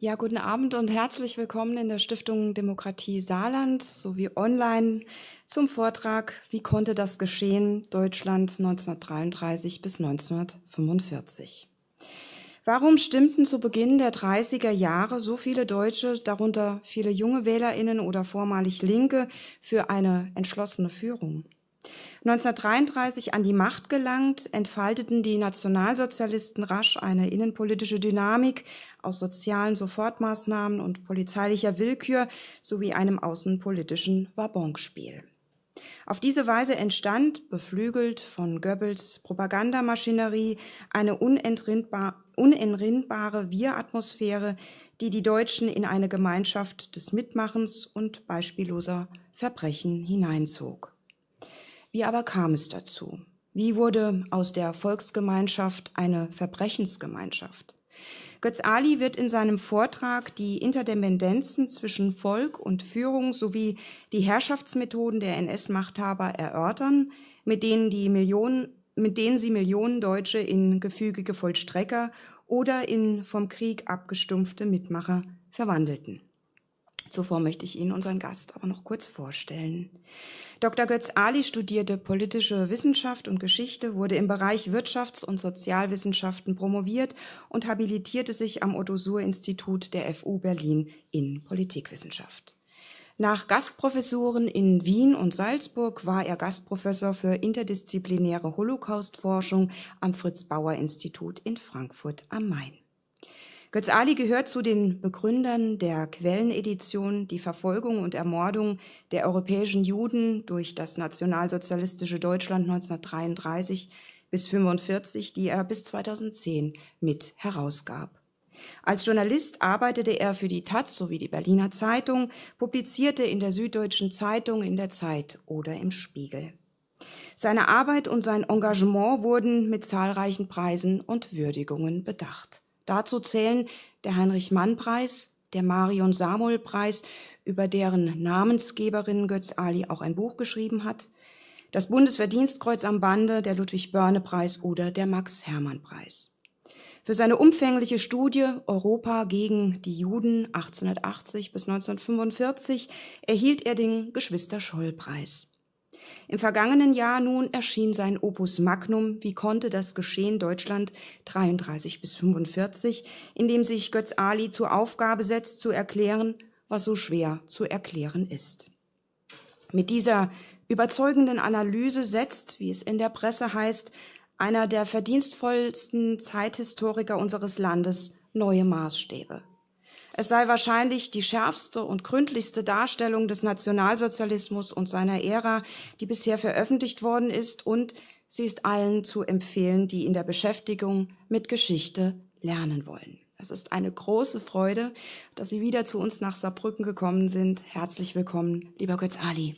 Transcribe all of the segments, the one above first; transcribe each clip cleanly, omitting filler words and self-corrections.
Ja, guten Abend und herzlich willkommen in der Stiftung Demokratie Saarland sowie online zum Vortrag Wie konnte das geschehen? Deutschland 1933 bis 1945. Warum stimmten zu Beginn der 30er Jahre so viele Deutsche, darunter viele junge WählerInnen oder vormalig Linke, für eine entschlossene Führung? 1933 an die Macht gelangt, entfalteten die Nationalsozialisten rasch eine innenpolitische Dynamik aus sozialen Sofortmaßnahmen und polizeilicher Willkür sowie einem außenpolitischen Wabonspiel. Auf diese Weise entstand, beflügelt von Goebbels Propagandamaschinerie, eine unentrinnbare Wir-Atmosphäre, die die Deutschen in eine Gemeinschaft des Mitmachens und beispielloser Verbrechen hineinzog. Wie aber kam es dazu? Wie wurde aus der Volksgemeinschaft eine Verbrechensgemeinschaft? Götz Ali wird in seinem Vortrag die Interdependenzen zwischen Volk und Führung sowie die Herrschaftsmethoden der NS-Machthaber erörtern, mit denen sie Millionen Deutsche in gefügige Vollstrecker oder in vom Krieg abgestumpfte Mitmacher verwandelten. Zuvor möchte ich Ihnen unseren Gast aber noch kurz vorstellen. Dr. Götz Ali studierte politische Wissenschaft und Geschichte, wurde im Bereich Wirtschafts- und Sozialwissenschaften promoviert und habilitierte sich am Otto-Suhr-Institut der FU Berlin in Politikwissenschaft. Nach Gastprofessuren in Wien und Salzburg war er Gastprofessor für interdisziplinäre Holocaustforschung am Fritz-Bauer-Institut in Frankfurt am Main. Götz Ali gehört zu den Begründern der Quellenedition, die Verfolgung und Ermordung der europäischen Juden durch das nationalsozialistische Deutschland 1933 bis 1945, die er bis 2010 mit herausgab. Als Journalist arbeitete er für die taz sowie die Berliner Zeitung, publizierte in der Süddeutschen Zeitung, in der Zeit oder im Spiegel. Seine Arbeit und sein Engagement wurden mit zahlreichen Preisen und Würdigungen bedacht. Dazu zählen der Heinrich-Mann-Preis, der Marion-Samuel-Preis, über deren Namensgeberin Götz Ali auch ein Buch geschrieben hat, das Bundesverdienstkreuz am Bande, der Ludwig-Börne-Preis oder der Max-Hermann-Preis. Für seine umfängliche Studie Europa gegen die Juden 1880 bis 1945 erhielt er den Geschwister-Scholl-Preis. Im vergangenen Jahr nun erschien sein Opus Magnum, Wie konnte das geschehen? Deutschland 33 bis 45, in dem sich Götz Ali zur Aufgabe setzt, zu erklären, was so schwer zu erklären ist. Mit dieser überzeugenden Analyse setzt, wie es in der Presse heißt, einer der verdienstvollsten Zeithistoriker unseres Landes neue Maßstäbe. Es sei wahrscheinlich die schärfste und gründlichste Darstellung des Nationalsozialismus und seiner Ära, die bisher veröffentlicht worden ist, und sie ist allen zu empfehlen, die in der Beschäftigung mit Geschichte lernen wollen. Es ist eine große Freude, dass Sie wieder zu uns nach Saarbrücken gekommen sind. Herzlich willkommen, lieber Götz Ali.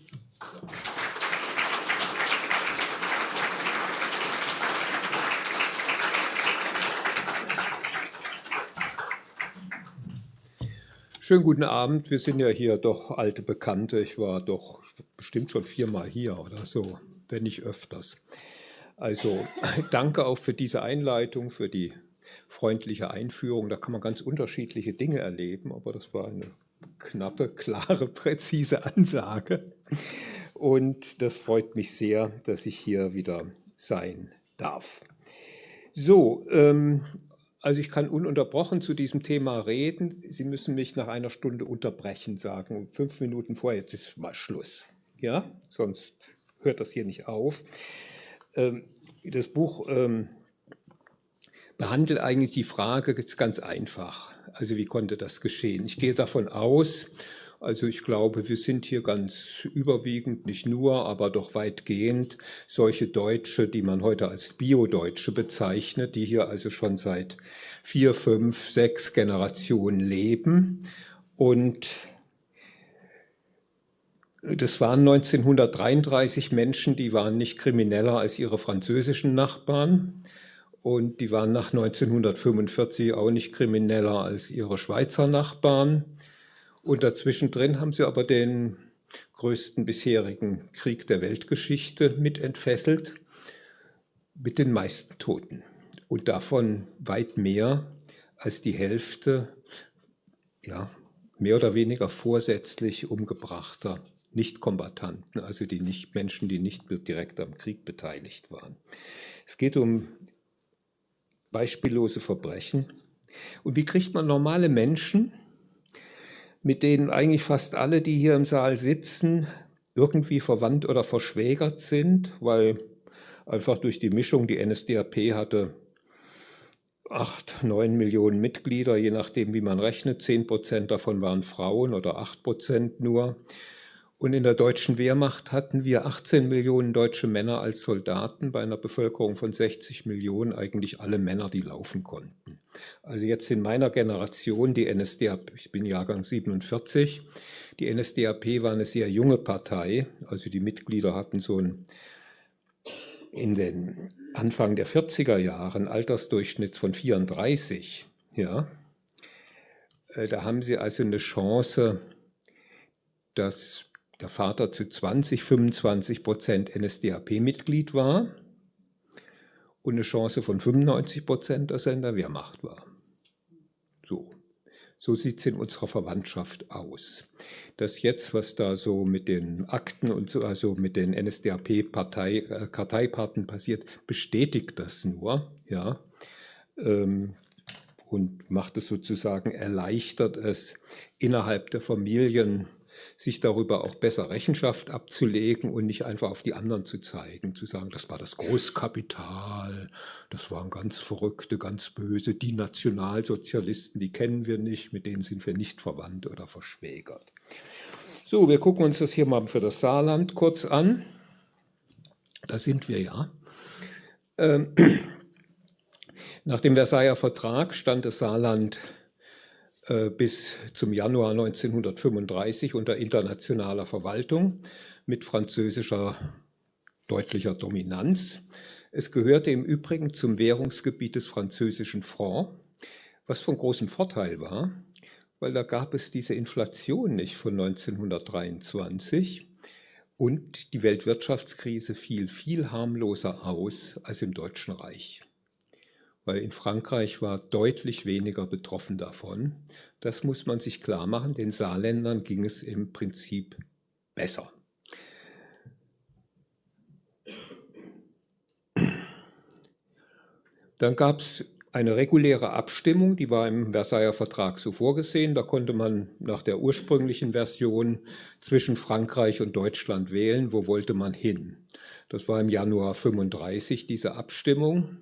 Schönen guten Abend. Wir sind ja hier doch alte Bekannte. Ich war doch bestimmt schon 4-mal hier oder so, wenn nicht öfters. Also danke auch für diese Einleitung, für die freundliche Einführung. Da kann man ganz unterschiedliche Dinge erleben, aber das war eine knappe, klare, präzise Ansage. Und das freut mich sehr, dass ich hier wieder sein darf. So, also ich kann ununterbrochen zu diesem Thema reden. Sie müssen mich nach einer Stunde unterbrechen, sagen 5 Minuten vor, jetzt ist mal Schluss. Ja, sonst hört das hier nicht auf. Das Buch behandelt eigentlich die Frage ganz einfach. Also wie konnte das geschehen? Ich gehe davon aus, also ich glaube, wir sind hier ganz überwiegend, nicht nur, aber doch weitgehend solche Deutsche, die man heute als Bio-Deutsche bezeichnet, die hier also schon seit 4, 5, 6 Generationen leben. Und das waren 1933 Menschen, die waren nicht krimineller als ihre französischen Nachbarn. Und die waren nach 1945 auch nicht krimineller als ihre Schweizer Nachbarn. Und dazwischen drin haben sie aber den größten bisherigen Krieg der Weltgeschichte mit entfesselt, mit den meisten Toten. Und davon weit mehr als die Hälfte ja, mehr oder weniger vorsätzlich umgebrachter Nichtkombattanten, also Menschen, die nicht direkt am Krieg beteiligt waren. Es geht um beispiellose Verbrechen. Und wie kriegt man normale Menschen, mit denen eigentlich fast alle, die hier im Saal sitzen, irgendwie verwandt oder verschwägert sind, weil einfach durch die Mischung, die NSDAP hatte 8, 9 Millionen Mitglieder, je nachdem, wie man rechnet. 10% davon waren Frauen oder 8% nur. Und in der deutschen Wehrmacht hatten wir 18 Millionen deutsche Männer als Soldaten, bei einer Bevölkerung von 60 Millionen eigentlich alle Männer, die laufen konnten. Also jetzt in meiner Generation, die NSDAP, ich bin Jahrgang 47, die NSDAP war eine sehr junge Partei, also die Mitglieder hatten so in den Anfang der 40er Jahre einen Altersdurchschnitt von 34. Ja. Da haben sie also eine Chance, dass der Vater zu 20-25% NSDAP-Mitglied war und eine Chance von 95%, dass er in der Wehrmacht war. So sieht es in unserer Verwandtschaft aus. Das jetzt, was da so mit den Akten und so, also mit den NSDAP-Karteikarten passiert, bestätigt das nur, ja, und macht es sozusagen, erleichtert es innerhalb der Familien, sich darüber auch besser Rechenschaft abzulegen und nicht einfach auf die anderen zu zeigen, zu sagen, das war das Großkapital, das waren ganz Verrückte, ganz Böse, die Nationalsozialisten, die kennen wir nicht, mit denen sind wir nicht verwandt oder verschwägert. So, wir gucken uns das hier mal für das Saarland kurz an. Da sind wir ja. Nach dem Versailler Vertrag stand das Saarland bis zum Januar 1935 unter internationaler Verwaltung mit französischer deutlicher Dominanz. Es gehörte im Übrigen zum Währungsgebiet des französischen Franc, was von großem Vorteil war, weil da gab es diese Inflation nicht von 1923 und die Weltwirtschaftskrise fiel viel harmloser aus als im Deutschen Reich. Weil in Frankreich war deutlich weniger betroffen davon. Das muss man sich klar machen, den Saarländern ging es im Prinzip besser. Dann gab es eine reguläre Abstimmung, die war im Versailler Vertrag so vorgesehen. Da konnte man nach der ursprünglichen Version zwischen Frankreich und Deutschland wählen, wo wollte man hin. Das war im Januar 1935 diese Abstimmung.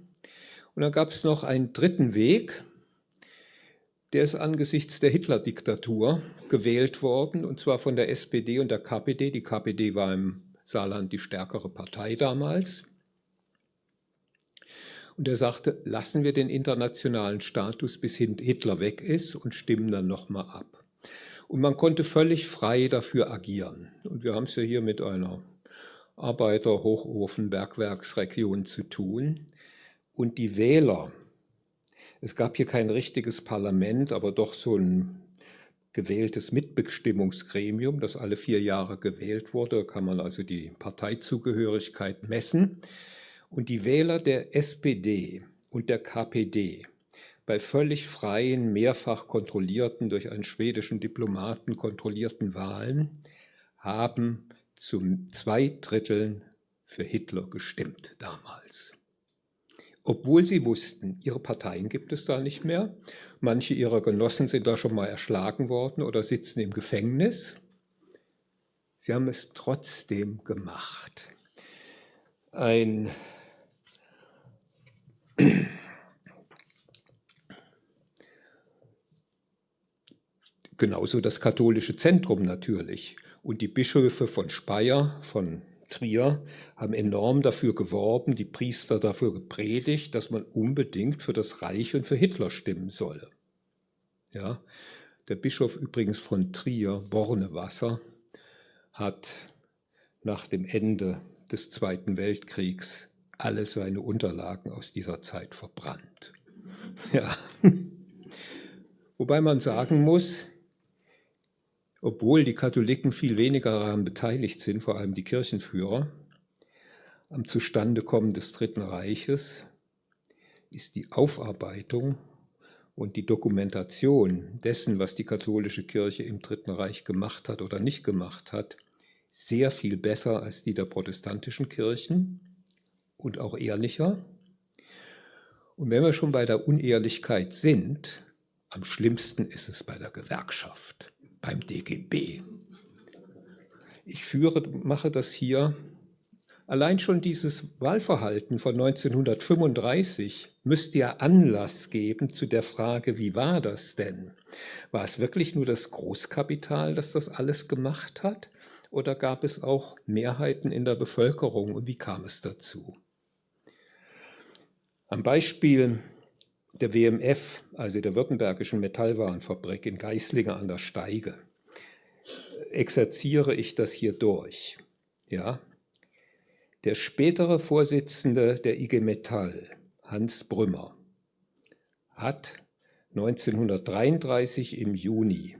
Und dann gab es noch einen dritten Weg, der ist angesichts der Hitler-Diktatur gewählt worden, und zwar von der SPD und der KPD. Die KPD war im Saarland die stärkere Partei damals. Und er sagte, lassen wir den internationalen Status, bis Hitler weg ist, und stimmen dann nochmal ab. Und man konnte völlig frei dafür agieren. Und wir haben es ja hier mit einer Arbeiter-Hochofen-Bergwerksregion zu tun. Und die Wähler, es gab hier kein richtiges Parlament, aber doch so ein gewähltes Mitbestimmungsgremium, das alle 4 Jahre gewählt wurde. Da kann man also die Parteizugehörigkeit messen. Und die Wähler der SPD und der KPD bei völlig freien, mehrfach kontrollierten, durch einen schwedischen Diplomaten kontrollierten Wahlen haben zu 2/3 für Hitler gestimmt damals. Obwohl sie wussten, ihre Parteien gibt es da nicht mehr. Manche ihrer Genossen sind da schon mal erschlagen worden oder sitzen im Gefängnis. Sie haben es trotzdem gemacht. Genauso das katholische Zentrum natürlich. Und die Bischöfe von Speyer, von Trier, haben enorm dafür geworben, die Priester dafür gepredigt, dass man unbedingt für das Reich und für Hitler stimmen solle. Ja, der Bischof übrigens von Trier, Bornewasser, hat nach dem Ende des Zweiten Weltkriegs alle seine Unterlagen aus dieser Zeit verbrannt. Ja. Wobei man sagen muss, obwohl die Katholiken viel weniger daran beteiligt sind, vor allem die Kirchenführer, am Zustandekommen des Dritten Reiches, ist die Aufarbeitung und die Dokumentation dessen, was die katholische Kirche im Dritten Reich gemacht hat oder nicht gemacht hat, sehr viel besser als die der protestantischen Kirchen und auch ehrlicher. Und wenn wir schon bei der Unehrlichkeit sind, am schlimmsten ist es bei der Gewerkschaft, beim DGB. Ich mache das hier. Allein schon dieses Wahlverhalten von 1935 müsste ja Anlass geben zu der Frage, wie war das denn? War es wirklich nur das Großkapital, das das alles gemacht hat? Oder gab es auch Mehrheiten in der Bevölkerung und wie kam es dazu? Am Beispiel der WMF, also der Württembergischen Metallwarenfabrik in Geislingen an der Steige, exerziere ich das hier durch. Ja? Der spätere Vorsitzende der IG Metall, Hans Brümmer, hat 1933 im Juni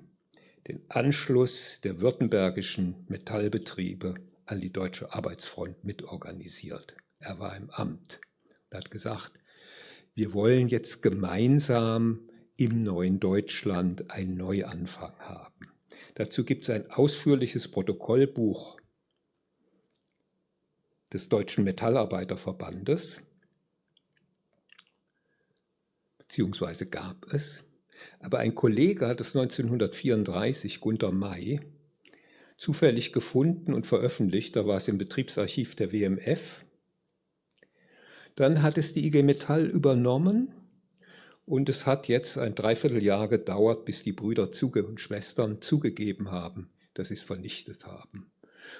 den Anschluss der württembergischen Metallbetriebe an die Deutsche Arbeitsfront mitorganisiert. Er war im Amt und hat gesagt, wir wollen jetzt gemeinsam im neuen Deutschland einen Neuanfang haben. Dazu gibt es ein ausführliches Protokollbuch des Deutschen Metallarbeiterverbandes, beziehungsweise gab es. Aber ein Kollege hat es 1934, Gunter May, zufällig gefunden und veröffentlicht. Da war es im Betriebsarchiv der WMF. Dann hat es die IG Metall übernommen und es hat jetzt ein Dreivierteljahr gedauert, bis die Brüder und Schwestern zugegeben haben, dass sie es vernichtet haben.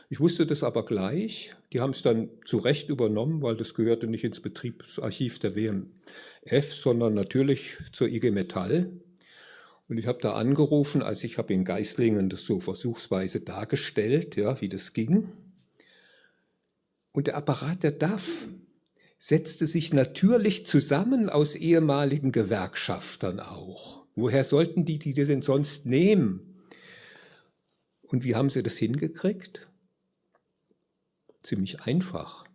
Ich wusste das aber gleich. Die haben es dann zu Recht übernommen, weil das gehörte nicht ins Betriebsarchiv der WMF, sondern natürlich zur IG Metall. Und ich habe da angerufen, also ich habe in Geislingen das so versuchsweise dargestellt, ja, wie das ging. Und der Apparat der DAF setzte sich natürlich zusammen aus ehemaligen Gewerkschaftern auch. Woher sollten die denn sonst nehmen? Und wie haben sie das hingekriegt? Ziemlich einfach.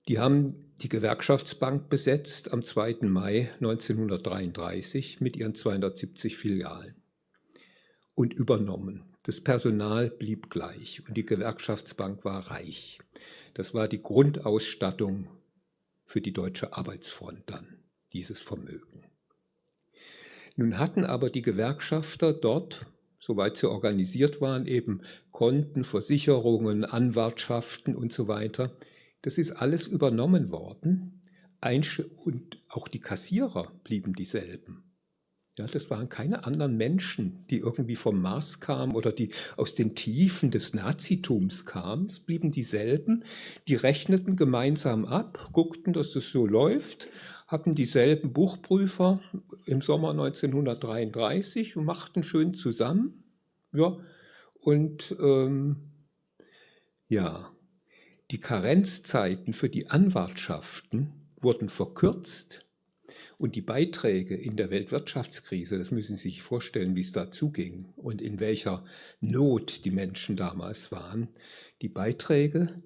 Die haben die Gewerkschaftsbank besetzt am 2. Mai 1933 mit ihren 270 Filialen und übernommen. Das Personal blieb gleich und die Gewerkschaftsbank war reich. Das war die Grundausstattung für die Deutsche Arbeitsfront dann, dieses Vermögen. Nun hatten aber die Gewerkschafter dort, soweit sie organisiert waren, eben Konten, Versicherungen, Anwartschaften und so weiter. Das ist alles übernommen worden und auch die Kassierer blieben dieselben. Ja, das waren keine anderen Menschen, die irgendwie vom Mars kamen oder die aus den Tiefen des Nazitums kamen. Es blieben dieselben, die rechneten gemeinsam ab, guckten, dass es so läuft, hatten dieselben Buchprüfer im Sommer 1933 und machten schön zusammen. Ja, und die Karenzzeiten für die Anwartschaften wurden verkürzt. Und die Beiträge in der Weltwirtschaftskrise, das müssen Sie sich vorstellen, wie es da zuging und in welcher Not die Menschen damals waren. Die Beiträge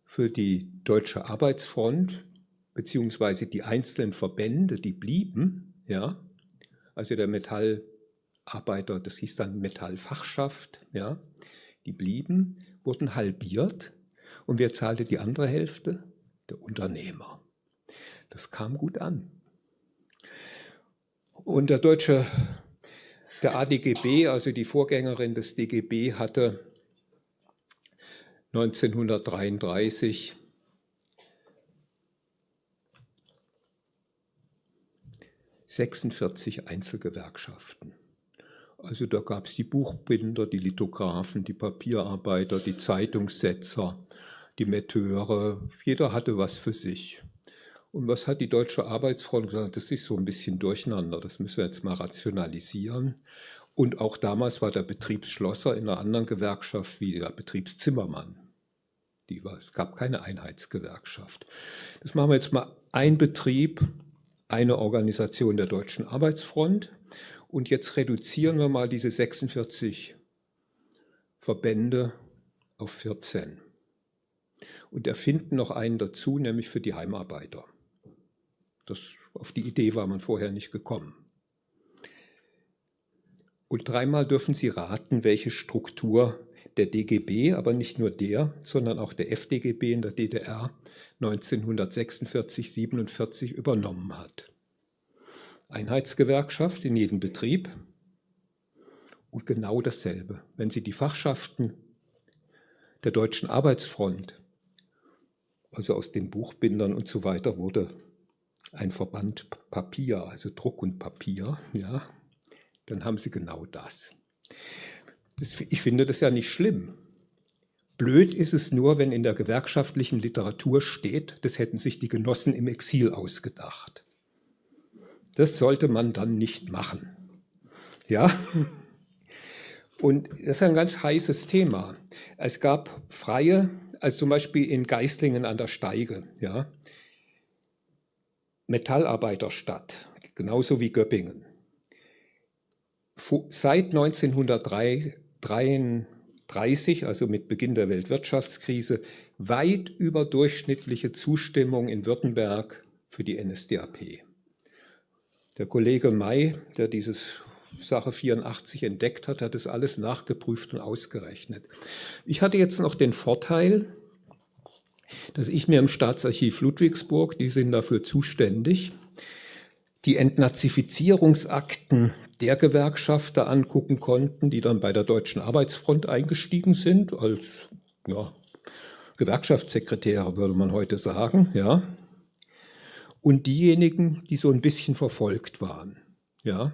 für die Deutsche Arbeitsfront beziehungsweise die einzelnen Verbände, die blieben, ja, also der Metallarbeiter, das hieß dann Metallfachschaft, ja, die blieben, wurden halbiert. Und wer zahlte die andere Hälfte? Der Unternehmer. Das kam gut an. Und der ADGB, also die Vorgängerin des DGB, hatte 1933 46 Einzelgewerkschaften. Also da gab es die Buchbinder, die Lithografen, die Papierarbeiter, die Zeitungssetzer, die Metteure. Jeder hatte was für sich. Und was hat die Deutsche Arbeitsfront gesagt? Das ist so ein bisschen durcheinander, das müssen wir jetzt mal rationalisieren. Und auch damals war der Betriebsschlosser in einer anderen Gewerkschaft wie der Betriebszimmermann. Es gab keine Einheitsgewerkschaft. Das machen wir jetzt mal ein Betrieb, eine Organisation der Deutschen Arbeitsfront. Und jetzt reduzieren wir mal diese 46 Verbände auf 14. Und erfinden noch einen dazu, nämlich für die Heimarbeiter. Auf die Idee war man vorher nicht gekommen. Und dreimal dürfen Sie raten, welche Struktur der DGB, aber nicht nur der, sondern auch der FDGB in der DDR 1946, 47 übernommen hat. Einheitsgewerkschaft in jedem Betrieb und genau dasselbe. Wenn Sie die Fachschaften der Deutschen Arbeitsfront, also aus den Buchbindern und so weiter, wurde ein Verband Papier, also Druck und Papier, ja, dann haben Sie genau das. Ich finde das ja nicht schlimm. Blöd ist es nur, wenn in der gewerkschaftlichen Literatur steht, das hätten sich die Genossen im Exil ausgedacht. Das sollte man dann nicht machen. Ja? Und das ist ein ganz heißes Thema. Es gab freie, also zum Beispiel in Geislingen an der Steige, ja, Metallarbeiterstadt, genauso wie Göppingen. Seit 1933, also mit Beginn der Weltwirtschaftskrise, weit überdurchschnittliche Zustimmung in Württemberg für die NSDAP. Der Kollege May, der diese Sache 84 entdeckt hat, hat das alles nachgeprüft und ausgerechnet. Ich hatte jetzt noch den Vorteil, dass ich mir im Staatsarchiv Ludwigsburg, die sind dafür zuständig, die Entnazifizierungsakten der Gewerkschafter angucken konnten, die dann bei der Deutschen Arbeitsfront eingestiegen sind, als ja, Gewerkschaftssekretäre würde man heute sagen, ja. Und diejenigen, die so ein bisschen verfolgt waren, ja.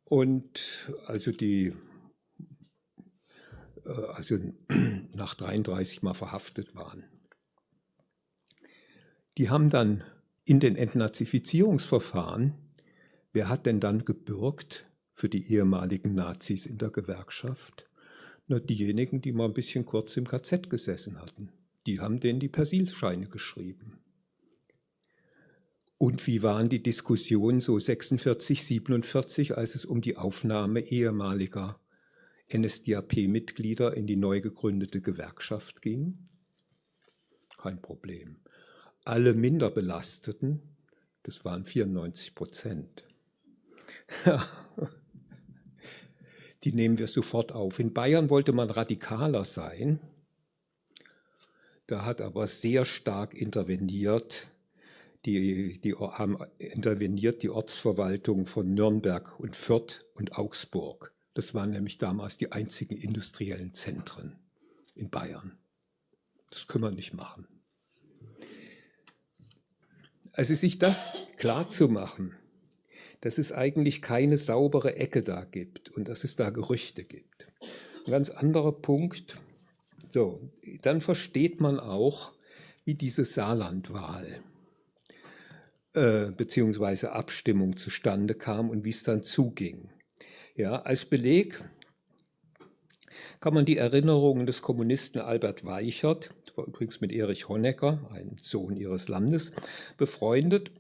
Und also nach 33 mal verhaftet waren. Die haben dann in den Entnazifizierungsverfahren, wer hat denn dann gebürgt für die ehemaligen Nazis in der Gewerkschaft? Na, diejenigen, die mal ein bisschen kurz im KZ gesessen hatten. Die haben denen die Persilscheine geschrieben. Und wie waren die Diskussionen so 46, 47, als es um die Aufnahme ehemaliger NSDAP-Mitglieder in die neu gegründete Gewerkschaft ging? Kein Problem. Alle Minderbelasteten, das waren 94%. Die nehmen wir sofort auf. In Bayern wollte man radikaler sein. Da hat aber sehr stark interveniert. Die haben interveniert die Ortsverwaltung von Nürnberg und Fürth und Augsburg. Das waren nämlich damals die einzigen industriellen Zentren in Bayern. Das können wir nicht machen. Also sich das klarzumachen, dass es eigentlich keine saubere Ecke da gibt und dass es da Gerüchte gibt. Ein ganz anderer Punkt, so, dann versteht man auch, wie diese Saarlandwahl beziehungsweise Abstimmung zustande kam und wie es dann zuging. Ja, als Beleg kann man die Erinnerungen des Kommunisten Albert Weichert, war übrigens mit Erich Honecker, einem Sohn ihres Landes, befreundet.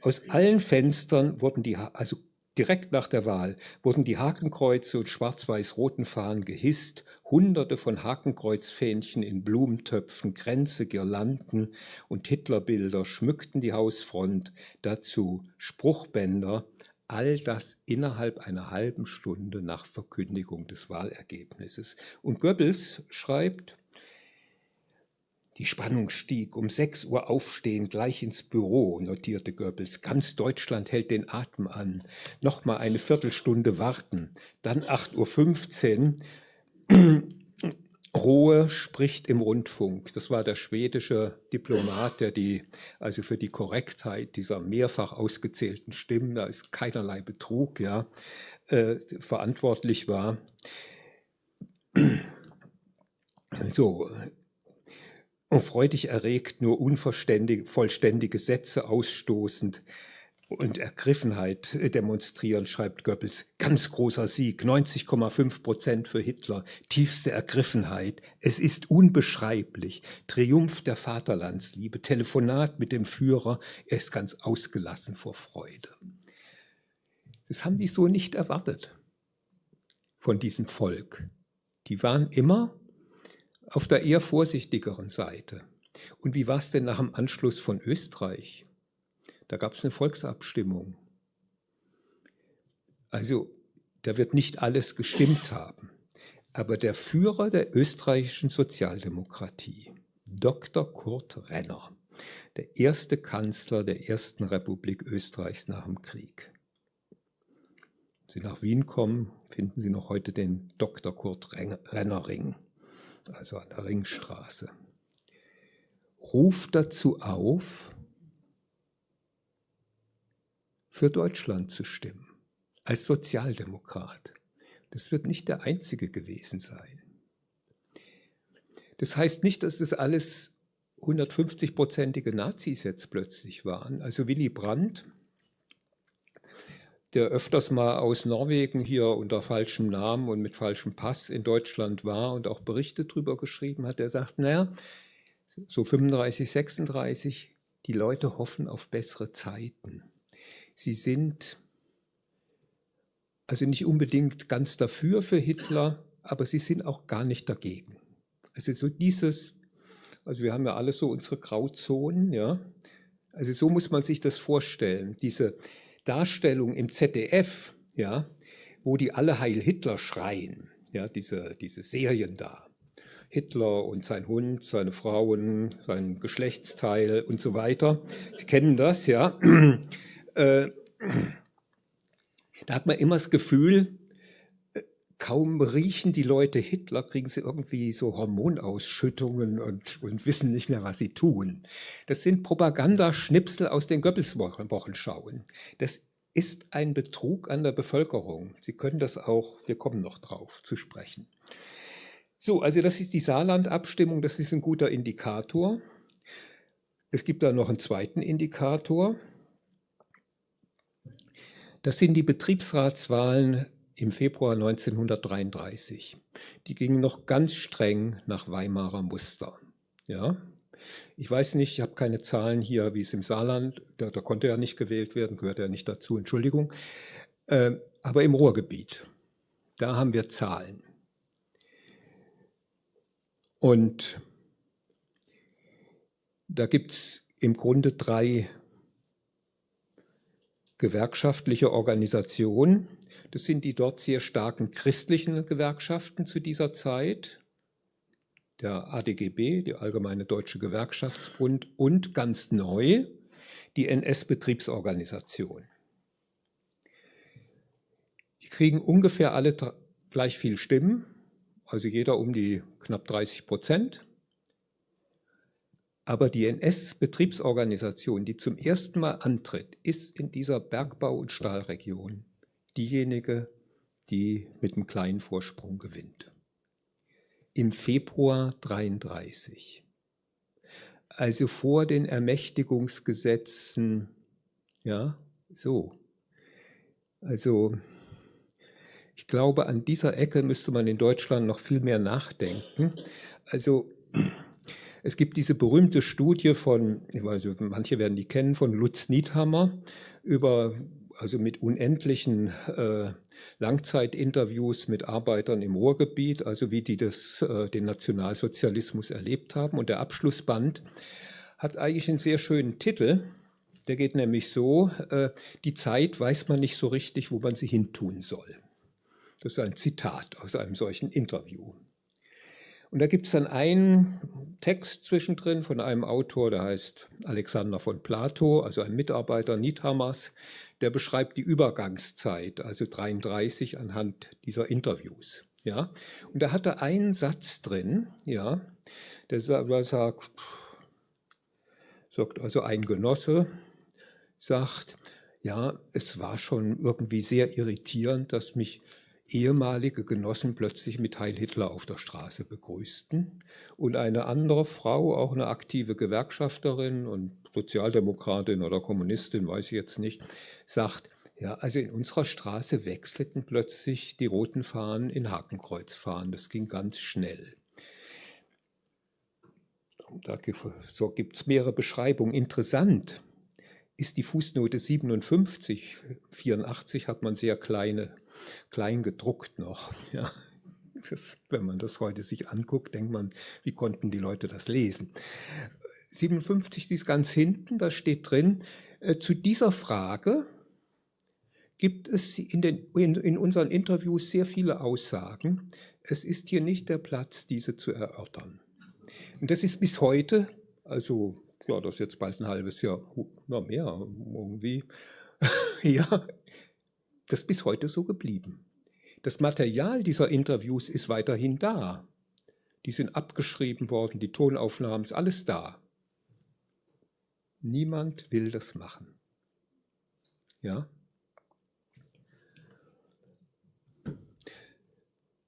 Aus allen Fenstern wurden also direkt nach der Wahl, wurden die Hakenkreuze und schwarz-weiß-roten Fahnen gehisst, Hunderte von Hakenkreuzfähnchen in Blumentöpfen, Kränze, Girlanden und Hitlerbilder schmückten die Hausfront, dazu Spruchbänder, all das innerhalb einer halben Stunde nach Verkündigung des Wahlergebnisses. Und Goebbels schreibt, die Spannung stieg, um 6 Uhr aufstehen, gleich ins Büro, notierte Goebbels. Ganz Deutschland hält den Atem an. Nochmal eine Viertelstunde warten. Dann 8:15 Uhr. Rohe spricht im Rundfunk. Das war der schwedische Diplomat, der also für die Korrektheit dieser mehrfach ausgezählten Stimmen, da ist keinerlei Betrug, ja, verantwortlich war. So. Und freudig erregt, nur vollständige Sätze ausstoßend und Ergriffenheit demonstrieren, schreibt Goebbels. Ganz großer Sieg, 90,5% für Hitler, tiefste Ergriffenheit. Es ist unbeschreiblich. Triumph der Vaterlandsliebe, Telefonat mit dem Führer, er ist ganz ausgelassen vor Freude. Das haben die so nicht erwartet von diesem Volk. Die waren immer auf der eher vorsichtigeren Seite. Und wie war es denn nach dem Anschluss von Österreich? Da gab es eine Volksabstimmung. Also da wird nicht alles gestimmt haben. Aber der Führer der österreichischen Sozialdemokratie, Dr. Kurt Renner, der erste Kanzler der ersten Republik Österreichs nach dem Krieg. Wenn Sie nach Wien kommen, finden Sie noch heute den Dr. Kurt Renner Ring, also an der Ringstraße. Ruft dazu auf, für Deutschland zu stimmen, als Sozialdemokrat. Das wird nicht der einzige gewesen sein. Das heißt nicht, dass das alles 150-prozentige Nazis jetzt plötzlich waren. Also Willy Brandt, der öfters mal aus Norwegen hier unter falschem Namen und mit falschem Pass in Deutschland war und auch Berichte darüber geschrieben hat, der sagt, naja, so 35, 36, die Leute hoffen auf bessere Zeiten. Sie sind also nicht unbedingt ganz dafür für Hitler, aber sie sind auch gar nicht dagegen. Also so dieses, also wir haben ja alle so unsere Grauzonen, ja. Also so muss man sich das vorstellen. Diese Darstellung im ZDF, ja, wo die alle Heil Hitler schreien, ja, diese Serien da. Hitler und sein Hund, seine Frauen, sein Geschlechtsteil und so weiter. Sie kennen das, ja. Da hat man immer das Gefühl, kaum riechen die Leute Hitler, kriegen sie irgendwie so Hormonausschüttungen und wissen nicht mehr, was sie tun. Das sind Propagandaschnipsel aus den Goebbels-Wochenschauen. Das ist ein Betrug an der Bevölkerung. Sie können das auch, wir kommen noch drauf zu sprechen. So, also das ist die Saarland-Abstimmung, das ist ein guter Indikator. Es gibt da noch einen zweiten Indikator. Das sind die Betriebsratswahlen im Februar 1933. Die gingen noch ganz streng nach Weimarer Muster. Ja? Ich weiß nicht, ich habe keine Zahlen hier, wie es im Saarland, da konnte ja nicht gewählt werden, gehört ja nicht dazu, Entschuldigung. Aber im Ruhrgebiet, da haben wir Zahlen. Und da gibt es im Grunde 3 gewerkschaftliche Organisationen. Das sind die dort sehr starken christlichen Gewerkschaften zu dieser Zeit, der ADGB, die Allgemeine Deutsche Gewerkschaftsbund, und ganz neu die NS-Betriebsorganisation. Die kriegen ungefähr alle gleich viel Stimmen, also jeder um die knapp 30%. Aber die NS-Betriebsorganisation, die zum ersten Mal antritt, ist in dieser Bergbau- und Stahlregion diejenige, die mit einem kleinen Vorsprung gewinnt. Im Februar 1933. Also vor den Ermächtigungsgesetzen, ja, so. Also ich glaube, an dieser Ecke müsste man in Deutschland noch viel mehr nachdenken. Also es gibt diese berühmte Studie von, ich weiß nicht, manche werden die kennen, von Lutz Niethammer also mit unendlichen Langzeitinterviews mit Arbeitern im Ruhrgebiet, also wie die den Nationalsozialismus erlebt haben. Und der Abschlussband hat eigentlich einen sehr schönen Titel. Der geht nämlich so, die Zeit weiß man nicht so richtig, wo man sie hintun soll. Das ist ein Zitat aus einem solchen Interview. Und da gibt es dann einen Text zwischendrin von einem Autor, der heißt Alexander von Plato, also ein Mitarbeiter Niethammers, der beschreibt die Übergangszeit, also 1933, anhand dieser Interviews. Ja? Und da hat er einen Satz drin, ja, der sagt, also ein Genosse sagt, ja, es war schon irgendwie sehr irritierend, dass mich ehemalige Genossen plötzlich mit Heil Hitler auf der Straße begrüßten. Und eine andere Frau, auch eine aktive Gewerkschafterin und Sozialdemokratin oder Kommunistin, weiß ich jetzt nicht, sagt, ja, also in unserer Straße wechselten plötzlich die roten Fahnen in Hakenkreuzfahnen. Das ging ganz schnell. Da gibt es mehrere Beschreibungen. Interessant ist die Fußnote 57. 84 hat man sehr klein gedruckt noch. Ja, wenn man das heute sich anguckt, denkt man, wie konnten die Leute das lesen? 57, die ist ganz hinten, da steht drin, zu dieser Frage gibt es in unseren Interviews sehr viele Aussagen. Es ist hier nicht der Platz, diese zu erörtern. Und das ist bis heute, also ja, das ist jetzt bald ein halbes Jahr, noch mehr irgendwie, ja, das ist bis heute so geblieben. Das Material dieser Interviews ist weiterhin da. Die sind abgeschrieben worden, die Tonaufnahmen, ist alles da. Niemand will das machen. Ja?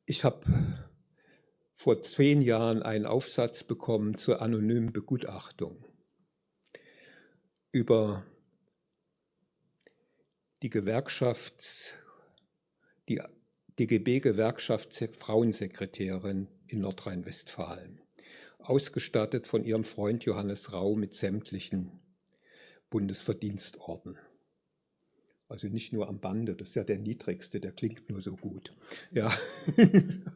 Ich habe vor 10 Jahren einen Aufsatz bekommen zur anonymen Begutachtung über die DGB-Gewerkschaftsfrauensekretärin in Nordrhein-Westfalen, ausgestattet von ihrem Freund Johannes Rau mit sämtlichen Bundesverdienstorden. Also nicht nur am Bande, das ist ja der niedrigste, der klingt nur so gut. Ja,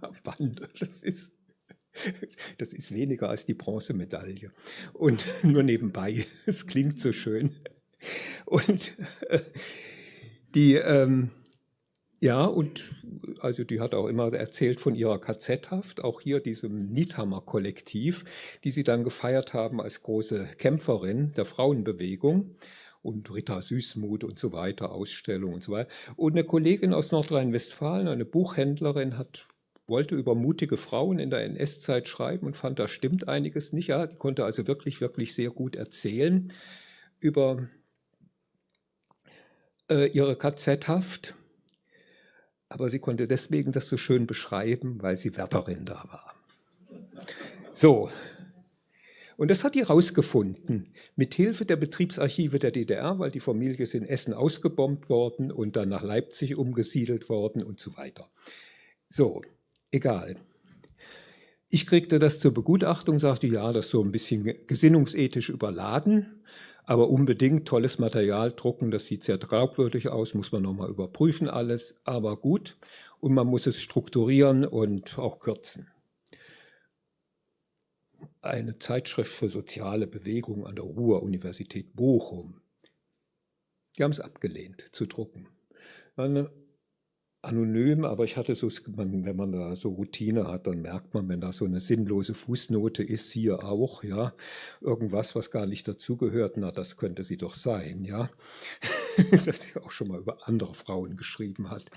am Bande, das ist weniger als die Bronzemedaille. Und nur nebenbei, es klingt so schön. Und die hat auch immer erzählt von ihrer KZ-Haft, auch hier diesem Niethammer-Kollektiv, die sie dann gefeiert haben als große Kämpferin der Frauenbewegung. Und Rita Süßmuth und so weiter, Ausstellung und so weiter. Und eine Kollegin aus Nordrhein-Westfalen, eine Buchhändlerin, wollte über mutige Frauen in der NS-Zeit schreiben und fand, da stimmt einiges nicht. Ja, die konnte also wirklich, wirklich sehr gut erzählen über ihre KZ-Haft. Aber sie konnte deswegen das so schön beschreiben, weil sie Wärterin da war. So. Und das hat die rausgefunden, mit Hilfe der Betriebsarchive der DDR, weil die Familie ist in Essen ausgebombt worden und dann nach Leipzig umgesiedelt worden und so weiter. So, egal. Ich kriegte das zur Begutachtung, sagte, ja, das ist so ein bisschen gesinnungsethisch überladen, aber unbedingt tolles Material drucken, das sieht sehr glaubwürdig aus, muss man nochmal überprüfen alles, aber gut. Und man muss es strukturieren und auch kürzen. Eine Zeitschrift für soziale Bewegung an der Ruhr-Universität Bochum. Die haben es abgelehnt zu drucken. Anonym, aber ich hatte so, wenn man da so Routine hat, dann merkt man, wenn da so eine sinnlose Fußnote ist, siehe auch, ja, irgendwas, was gar nicht dazugehört, na, das könnte sie doch sein, ja, dass sie auch schon mal über andere Frauen geschrieben hat.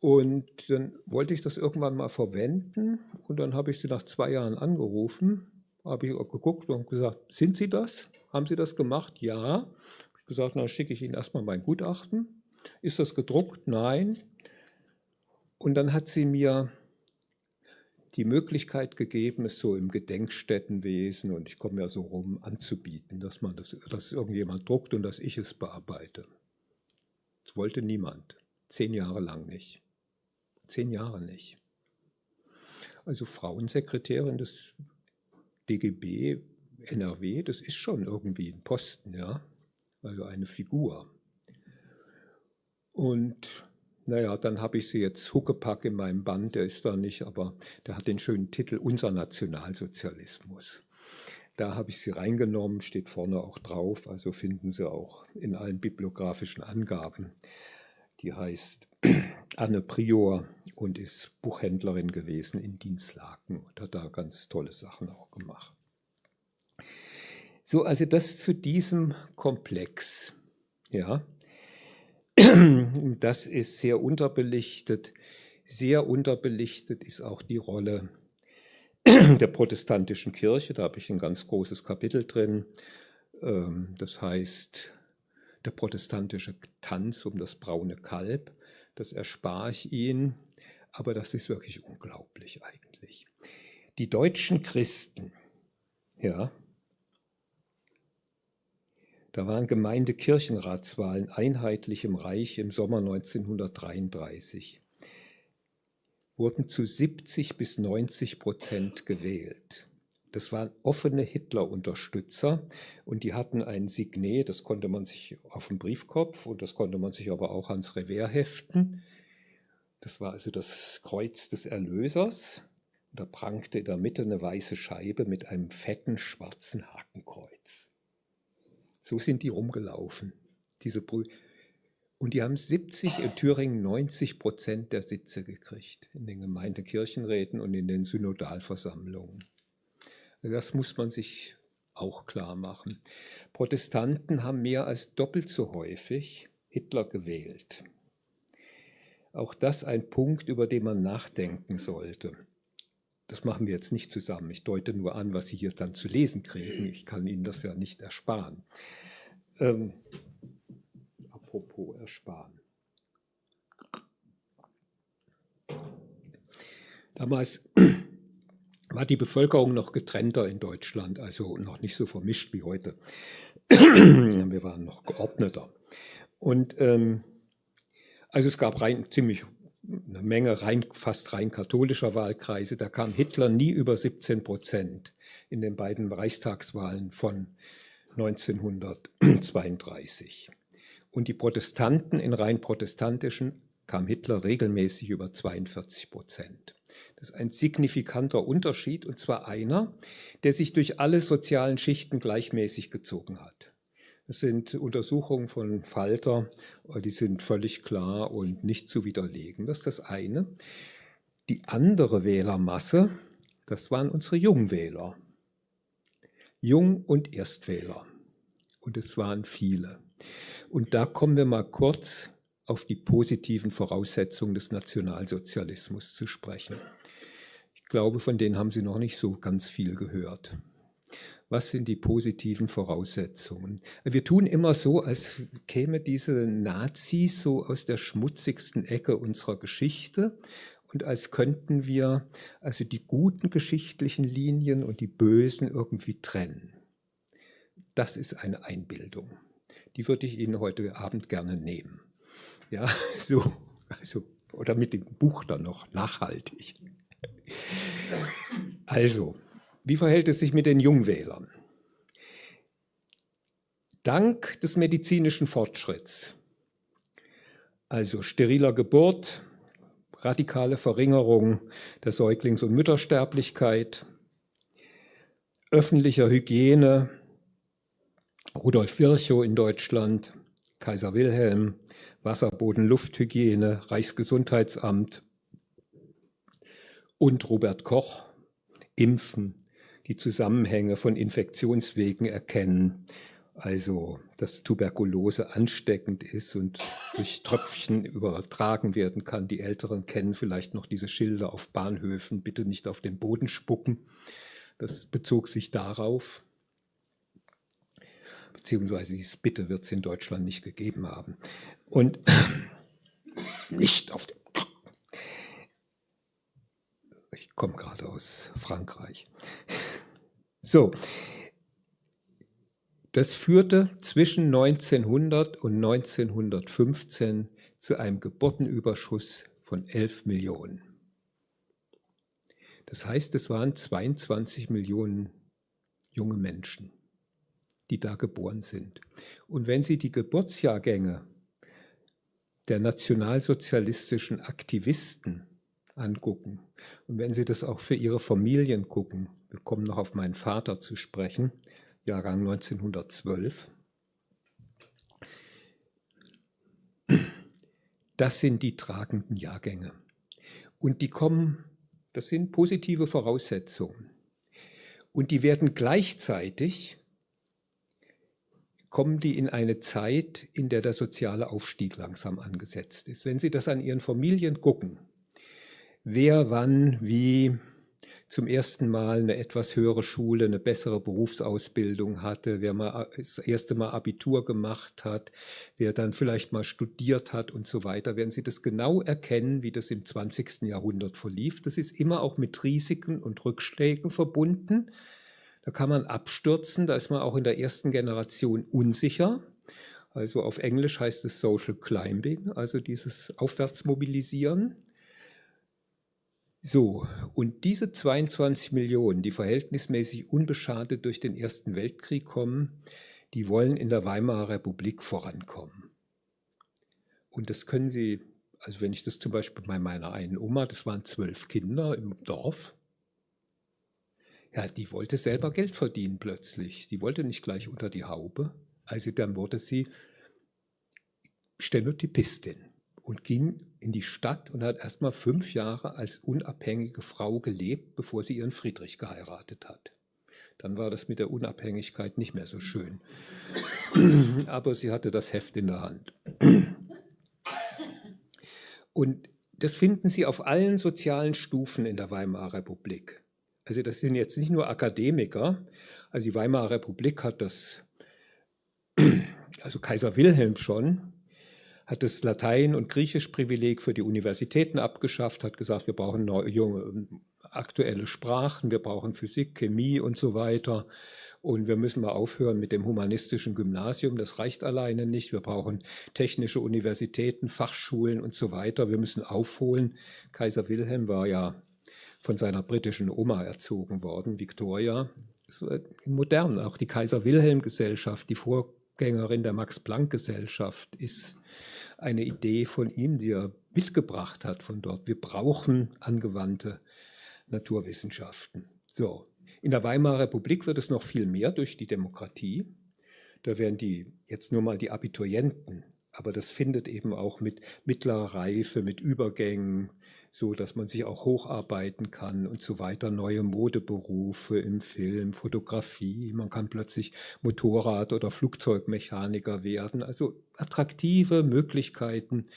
Und dann wollte ich das irgendwann mal verwenden und dann habe ich sie nach 2 Jahren angerufen, habe ich geguckt und gesagt, sind Sie das? Haben Sie das gemacht? Ja. Habe ich gesagt, dann schicke ich Ihnen erstmal mein Gutachten. Ist das gedruckt? Nein. Und dann hat sie mir die Möglichkeit gegeben, es so im Gedenkstättenwesen, und ich komme ja so rum, anzubieten, dass irgendjemand druckt und dass ich es bearbeite. Das wollte niemand. 10 Jahre lang nicht. 10 Jahre nicht. Also Frauensekretärin des DGB NRW, das ist schon irgendwie ein Posten, ja. Also eine Figur. Und naja, dann habe ich sie jetzt Huckepack in meinem Band, der ist da nicht, aber der hat den schönen Titel Unser Nationalsozialismus. Da habe ich sie reingenommen, steht vorne auch drauf, also finden Sie auch in allen bibliografischen Angaben. Die heißt Anne Prior und ist Buchhändlerin gewesen in Dinslaken und hat da ganz tolle Sachen auch gemacht. So, also das zu diesem Komplex, ja. Das ist sehr unterbelichtet. Sehr unterbelichtet ist auch die Rolle der protestantischen Kirche. Da habe ich ein ganz großes Kapitel drin. Das heißt, der protestantische Tanz um das braune Kalb. Das erspare ich Ihnen, aber das ist wirklich unglaublich eigentlich. Die deutschen Christen, ja, da waren Gemeindekirchenratswahlen einheitlich im Reich im Sommer 1933. Wurden zu 70-90% gewählt. Das waren offene Hitler-Unterstützer und die hatten ein Signet, das konnte man sich auf den Briefkopf und das konnte man sich aber auch ans Revers heften. Das war also das Kreuz des Erlösers. Da prangte in der Mitte eine weiße Scheibe mit einem fetten schwarzen Hakenkreuz. So sind die rumgelaufen, diese Brüder. Und die haben 70, in Thüringen 90% der Sitze gekriegt, in den Gemeindekirchenräten und in den Synodalversammlungen. Das muss man sich auch klar machen. Protestanten haben mehr als doppelt so häufig Hitler gewählt. Auch das ein Punkt, über den man nachdenken sollte. Das machen wir jetzt nicht zusammen. Ich deute nur an, was Sie hier dann zu lesen kriegen. Ich kann Ihnen das ja nicht ersparen. Apropos ersparen. Damals war die Bevölkerung noch getrennter in Deutschland, also noch nicht so vermischt wie heute. Wir waren noch geordneter. Und also es gab ziemlich eine Menge fast rein katholischer Wahlkreise. Da kam Hitler nie über 17% in den beiden Reichstagswahlen von 1932. Und die Protestanten in rein protestantischen kam Hitler regelmäßig über 42%. Das ist ein signifikanter Unterschied, und zwar einer, der sich durch alle sozialen Schichten gleichmäßig gezogen hat. Das sind Untersuchungen von Falter, die sind völlig klar und nicht zu widerlegen. Das ist das eine. Die andere Wählermasse, das waren unsere Jungwähler. Jung- und Erstwähler. Und es waren viele. Und da kommen wir mal kurz auf die positiven Voraussetzungen des Nationalsozialismus zu sprechen. Ich glaube, von denen haben Sie noch nicht so ganz viel gehört. Was sind die positiven Voraussetzungen? Wir tun immer so, als kämen diese Nazis so aus der schmutzigsten Ecke unserer Geschichte und als könnten wir also die guten geschichtlichen Linien und die bösen irgendwie trennen. Das ist eine Einbildung. Die würde ich Ihnen heute Abend gerne nehmen. Ja, so, also, oder mit dem Buch dann noch, nachhaltig. Also, wie verhält es sich mit den Jungwählern? Dank des medizinischen Fortschritts, also steriler Geburt, radikale Verringerung der Säuglings- und Müttersterblichkeit, öffentlicher Hygiene, Rudolf Virchow in Deutschland, Kaiser Wilhelm, Wasser-Boden-Lufthygiene, Reichsgesundheitsamt und Robert Koch, Impfen, die Zusammenhänge von Infektionswegen erkennen, also dass Tuberkulose ansteckend ist und durch Tröpfchen übertragen werden kann. Die Älteren kennen vielleicht noch diese Schilder auf Bahnhöfen, bitte nicht auf den Boden spucken. Das bezog sich darauf, beziehungsweise dieses Bitte wird es in Deutschland nicht gegeben haben. Und nicht auf den... Ich komme gerade aus Frankreich. So, das führte zwischen 1900 und 1915 zu einem Geburtenüberschuss von 11 Millionen. Das heißt, es waren 22 Millionen junge Menschen, die da geboren sind. Und wenn Sie die Geburtsjahrgänge der nationalsozialistischen Aktivisten angucken und wenn Sie das auch für Ihre Familien gucken, wir kommen noch auf meinen Vater zu sprechen, Jahrgang 1912, das sind die tragenden Jahrgänge. Und die kommen, das sind positive Voraussetzungen. Und die werden gleichzeitig, kommen die in eine Zeit, in der der soziale Aufstieg langsam angesetzt ist. Wenn Sie das an Ihren Familien gucken, wer wann wie zum ersten Mal eine etwas höhere Schule, eine bessere Berufsausbildung hatte, wer mal das erste Mal Abitur gemacht hat, wer dann vielleicht mal studiert hat und so weiter, werden Sie das genau erkennen, wie das im 20. Jahrhundert verlief. Das ist immer auch mit Risiken und Rückschlägen verbunden. Da kann man abstürzen, da ist man auch in der ersten Generation unsicher. Also auf Englisch heißt es Social Climbing, also dieses Aufwärtsmobilisieren. So, und diese 22 Millionen, die verhältnismäßig unbeschadet durch den Ersten Weltkrieg kommen, die wollen in der Weimarer Republik vorankommen. Und das können Sie, also wenn ich das zum Beispiel bei meiner einen Oma, das waren 12 Kinder im Dorf, Ja, die wollte selber Geld verdienen plötzlich. Die wollte nicht gleich unter die Haube. Also dann wurde sie Stenotypistin und ging in die Stadt und hat erst mal 5 Jahre als unabhängige Frau gelebt, bevor sie ihren Friedrich geheiratet hat. Dann war das mit der Unabhängigkeit nicht mehr so schön. Aber sie hatte das Heft in der Hand. Und das finden Sie auf allen sozialen Stufen in der Weimarer Republik. Also das sind jetzt nicht nur Akademiker. Also die Weimarer Republik hat das, also Kaiser Wilhelm schon, hat das Latein- und Griechisch-Privileg für die Universitäten abgeschafft, hat gesagt, wir brauchen junge, aktuelle Sprachen, wir brauchen Physik, Chemie und so weiter. Und wir müssen mal aufhören mit dem humanistischen Gymnasium, das reicht alleine nicht. Wir brauchen technische Universitäten, Fachschulen und so weiter. Wir müssen aufholen. Kaiser Wilhelm war ja von seiner britischen Oma erzogen worden, Victoria. Modern, auch die Kaiser-Wilhelm-Gesellschaft, die Vorgängerin der Max-Planck-Gesellschaft, ist eine Idee von ihm, die er mitgebracht hat von dort. Wir brauchen angewandte Naturwissenschaften. So. In der Weimarer Republik wird es noch viel mehr durch die Demokratie. Da werden jetzt nur mal die Abiturienten, aber das findet eben auch mit mittlerer Reife, mit Übergängen, so dass man sich auch hocharbeiten kann und so weiter. Neue Modeberufe im Film, Fotografie, man kann plötzlich Motorrad- oder Flugzeugmechaniker werden. Also attraktive Möglichkeiten,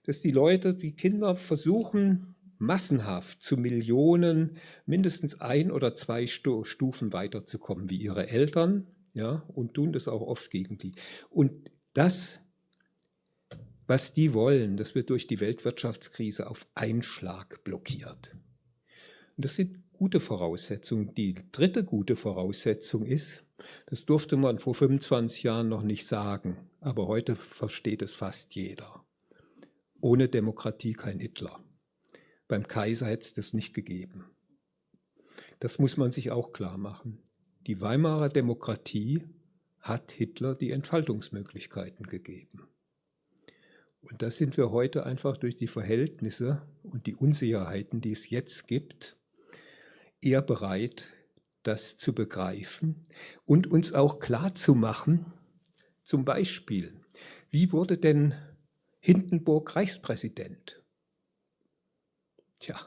dass die Leute, die Kinder versuchen, massenhaft zu Millionen mindestens 1 oder 2 Stufen weiterzukommen wie ihre Eltern, ja, und tun das auch oft gegen die. Und das, was die wollen, das wird durch die Weltwirtschaftskrise auf einen Schlag blockiert. Und das sind gute Voraussetzungen. Die dritte gute Voraussetzung ist, das durfte man vor 25 Jahren noch nicht sagen, aber heute versteht es fast jeder. Ohne Demokratie kein Hitler. Beim Kaiser hätte es das nicht gegeben. Das muss man sich auch klar machen. Die Weimarer Demokratie hat Hitler die Entfaltungsmöglichkeiten gegeben. Und das sind wir heute einfach durch die Verhältnisse und die Unsicherheiten, die es jetzt gibt, eher bereit, das zu begreifen und uns auch klar zu machen, zum Beispiel, wie wurde denn Hindenburg Reichspräsident? Tja,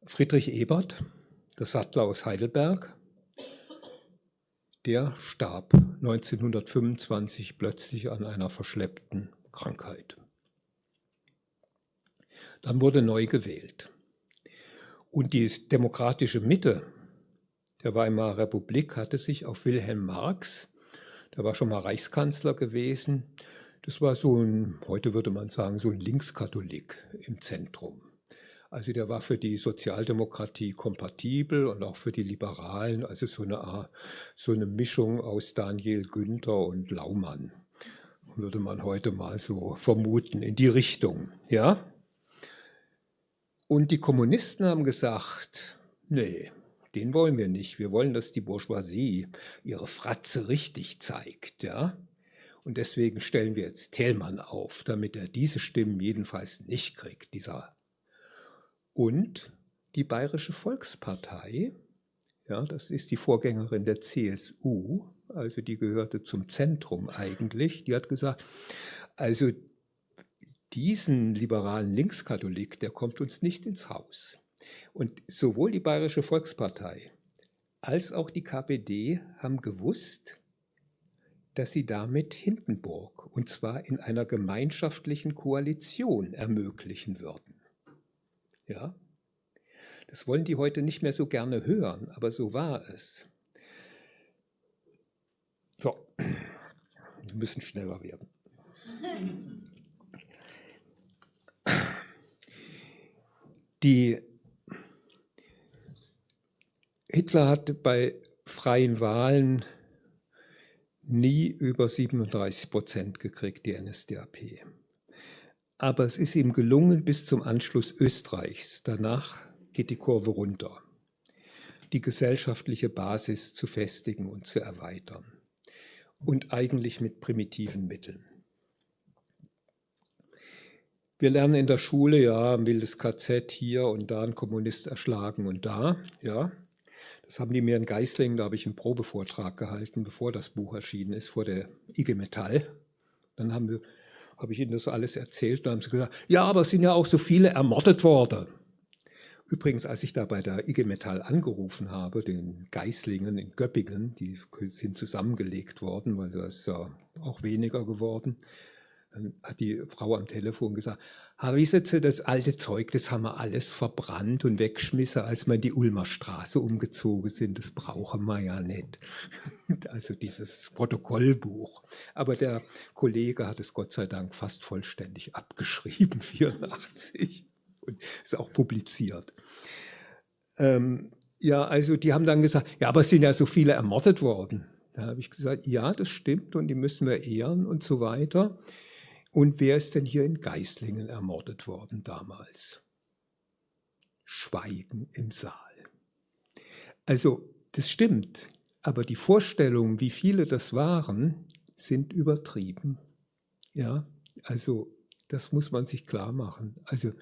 Friedrich Ebert, der Sattler aus Heidelberg, der starb 1925 plötzlich an einer verschleppten Krankheit. Dann wurde neu gewählt. Und die demokratische Mitte der Weimarer Republik hatte sich auf Wilhelm Marx, der war schon mal Reichskanzler gewesen, das war so ein, heute würde man sagen, so ein Linkskatholik im Zentrum. Also der war für die Sozialdemokratie kompatibel und auch für die Liberalen, also so eine Mischung aus Daniel Günther und Laumann, würde man heute mal so vermuten, in die Richtung, ja. Und die Kommunisten haben gesagt, nee, den wollen wir nicht. Wir wollen, dass die Bourgeoisie ihre Fratze richtig zeigt, ja. Und deswegen stellen wir jetzt Thälmann auf, damit er diese Stimmen jedenfalls nicht kriegt, Und die Bayerische Volkspartei, ja, das ist die Vorgängerin der CSU, also die gehörte zum Zentrum eigentlich, die hat gesagt, also diesen liberalen Linkskatholik, der kommt uns nicht ins Haus. Und sowohl die Bayerische Volkspartei als auch die KPD haben gewusst, dass sie damit Hindenburg, und zwar in einer gemeinschaftlichen Koalition, ermöglichen würden. Ja, das wollen die heute nicht mehr so gerne hören, aber so war es. So, wir müssen schneller werden. Hitler hatte bei freien Wahlen nie über 37% gekriegt, die NSDAP. Aber es ist ihm gelungen bis zum Anschluss Österreichs. Danach geht die Kurve runter, die gesellschaftliche Basis zu festigen und zu erweitern. Und eigentlich mit primitiven Mitteln. Wir lernen in der Schule, ja, ein wildes KZ hier und da, ein Kommunist erschlagen und da, ja. Das haben die mir in Geislingen, da habe ich einen Probevortrag gehalten, bevor das Buch erschienen ist, vor der IG Metall. Dann habe ich ihnen das alles erzählt und dann haben sie gesagt, ja, aber es sind ja auch so viele ermordet worden. Übrigens, als ich da bei der IG Metall angerufen habe, den Geislingen in Göppingen, die sind zusammengelegt worden, weil da ist ja auch weniger geworden, dann hat die Frau am Telefon gesagt, wissen Sie, das alte Zeug, das haben wir alles verbrannt und weggeschmissen, als wir in die Ulmer Straße umgezogen sind. Das brauchen wir ja nicht. Also dieses Protokollbuch. Aber der Kollege hat es Gott sei Dank fast vollständig abgeschrieben, 1984. Und ist auch publiziert. Ja, also die haben dann gesagt, ja, aber es sind ja so viele ermordet worden. Da habe ich gesagt, ja, das stimmt und die müssen wir ehren und so weiter. Und wer ist denn hier in Geislingen ermordet worden damals? Schweigen im Saal. Also das stimmt, aber die Vorstellungen, wie viele das waren, sind übertrieben. Ja, also das muss man sich klar machen. Also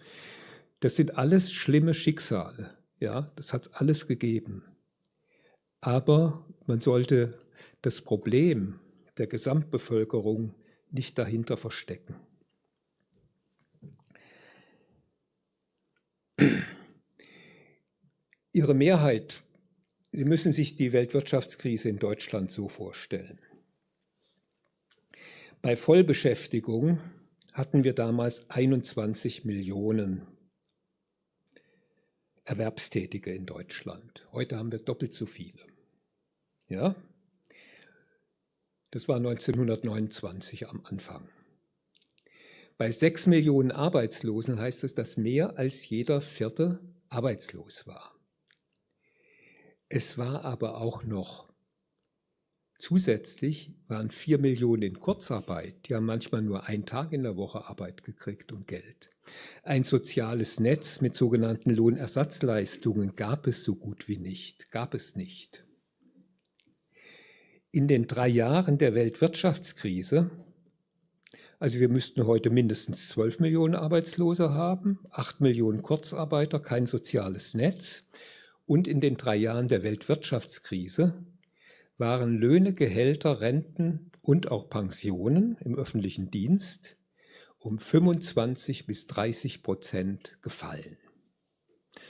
das sind alles schlimme Schicksale. Ja, das hat es alles gegeben. Aber man sollte das Problem der Gesamtbevölkerung nicht dahinter verstecken. Ihre Mehrheit, Sie müssen sich die Weltwirtschaftskrise in Deutschland so vorstellen. Bei Vollbeschäftigung hatten wir damals 21 Millionen Erwerbstätige in Deutschland. Heute haben wir doppelt so viele. Ja? Das war 1929 am Anfang. Bei 6 Millionen Arbeitslosen heißt es, dass mehr als jeder Vierte arbeitslos war. Es war aber auch noch zusätzlich, waren 4 Millionen in Kurzarbeit. Die haben manchmal nur einen Tag in der Woche Arbeit gekriegt und Geld. Ein soziales Netz mit sogenannten Lohnersatzleistungen gab es so gut wie nicht, gab es nicht. In den 3 Jahren der Weltwirtschaftskrise, also wir müssten heute mindestens 12 Millionen Arbeitslose haben, 8 Millionen Kurzarbeiter, kein soziales Netz. Und in den 3 Jahren der Weltwirtschaftskrise waren Löhne, Gehälter, Renten und auch Pensionen im öffentlichen Dienst um 25-30% gefallen.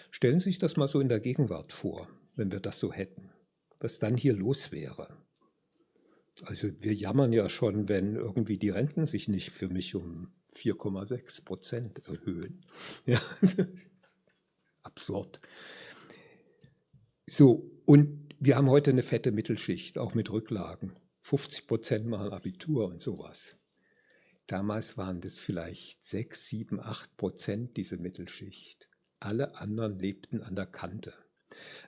Stellen Sie sich das mal so in der Gegenwart vor, wenn wir das so hätten, was dann hier los wäre. Also wir jammern ja schon, wenn irgendwie die Renten sich nicht für mich um 4,6% erhöhen. Ja, absurd. So, und wir haben heute eine fette Mittelschicht, auch mit Rücklagen. 50% machen Abitur und sowas. Damals waren das vielleicht 6, 7, 8% diese Mittelschicht. Alle anderen lebten an der Kante.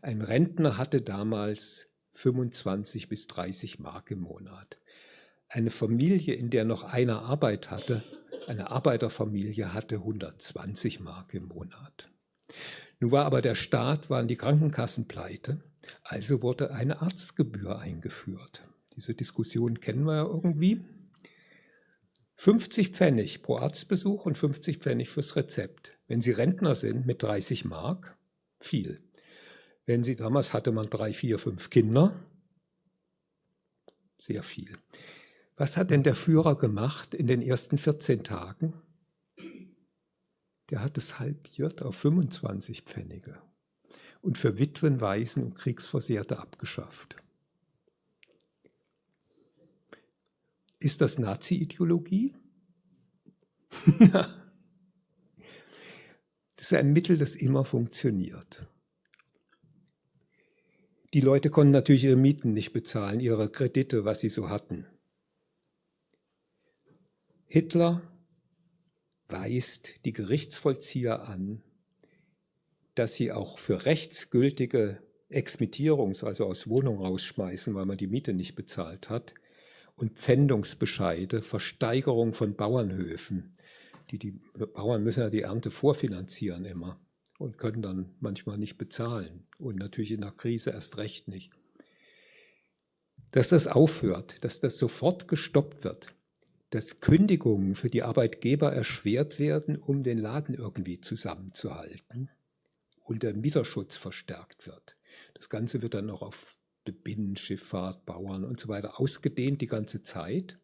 Ein Rentner hatte damals 25 bis 30 Mark im Monat. Eine Familie, in der noch einer Arbeit hatte, eine Arbeiterfamilie, hatte 120 Mark im Monat. Nun war aber der Staat, waren die Krankenkassen pleite, also wurde eine Arztgebühr eingeführt. Diese Diskussion kennen wir ja irgendwie. 50 Pfennig pro Arztbesuch und 50 Pfennig fürs Rezept. Wenn Sie Rentner sind mit 30 Mark, viel. Wenn Sie, damals hatte man 3, 4, 5 Kinder, sehr viel. Was hat denn der Führer gemacht in den ersten 14 Tagen? Der hat es halbiert auf 25 Pfennige und für Witwen, Waisen und Kriegsversehrte abgeschafft. Ist das Nazi-Ideologie? Das ist ein Mittel, das immer funktioniert. Die Leute konnten natürlich ihre Mieten nicht bezahlen, ihre Kredite, was sie so hatten. Hitler weist die Gerichtsvollzieher an, dass sie auch für rechtsgültige Exmittierungs-, also aus Wohnung rausschmeißen, weil man die Miete nicht bezahlt hat, und Pfändungsbescheide, Versteigerung von Bauernhöfen. Die Bauern müssen ja die Ernte vorfinanzieren immer und können dann manchmal nicht bezahlen und natürlich in der Krise erst recht nicht. Dass das aufhört, dass das sofort gestoppt wird, dass Kündigungen für die Arbeitgeber erschwert werden, um den Laden irgendwie zusammenzuhalten und der Mieterschutz verstärkt wird. Das Ganze wird dann auch auf die Binnenschifffahrt, Bauern und so weiter ausgedehnt die ganze Zeit.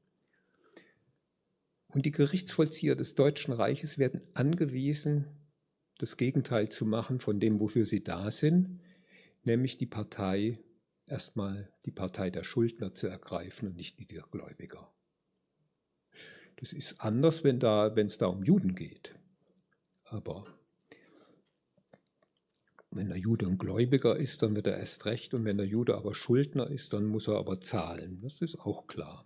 Und die Gerichtsvollzieher des Deutschen Reiches werden angewiesen, das Gegenteil zu machen von dem, wofür sie da sind, nämlich erstmal die Partei der Schuldner zu ergreifen und nicht die der Gläubiger. Das ist anders, wenn es da um Juden geht. Aber wenn der Jude ein Gläubiger ist, dann wird er erst recht. Und wenn der Jude aber Schuldner ist, dann muss er aber zahlen. Das ist auch klar.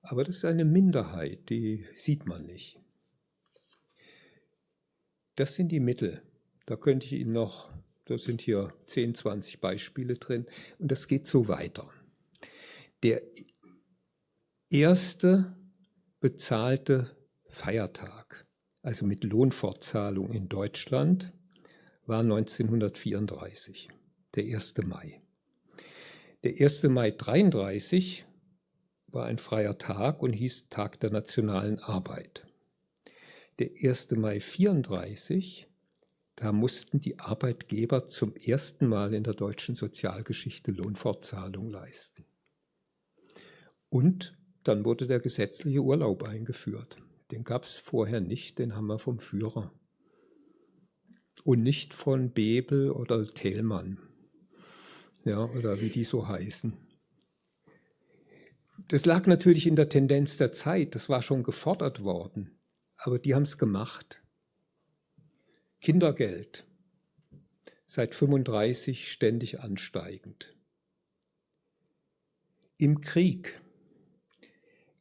Aber das ist eine Minderheit, die sieht man nicht. Das sind die Mittel. Da könnte ich Ihnen noch, da sind hier 10, 20 Beispiele drin. Und das geht so weiter. Der erste bezahlte Feiertag, also mit Lohnfortzahlung in Deutschland, war 1934, der 1. Mai. Der 1. Mai 1933 war ein freier Tag und hieß Tag der nationalen Arbeit. Der 1. Mai 1934, da mussten die Arbeitgeber zum ersten Mal in der deutschen Sozialgeschichte Lohnfortzahlung leisten. Und dann wurde der gesetzliche Urlaub eingeführt. Den gab es vorher nicht, den haben wir vom Führer. Und nicht von Bebel oder Thälmann, ja, oder wie die so heißen. Das lag natürlich in der Tendenz der Zeit, das war schon gefordert worden, aber die haben es gemacht. Kindergeld, seit 1935 ständig ansteigend. Im Krieg,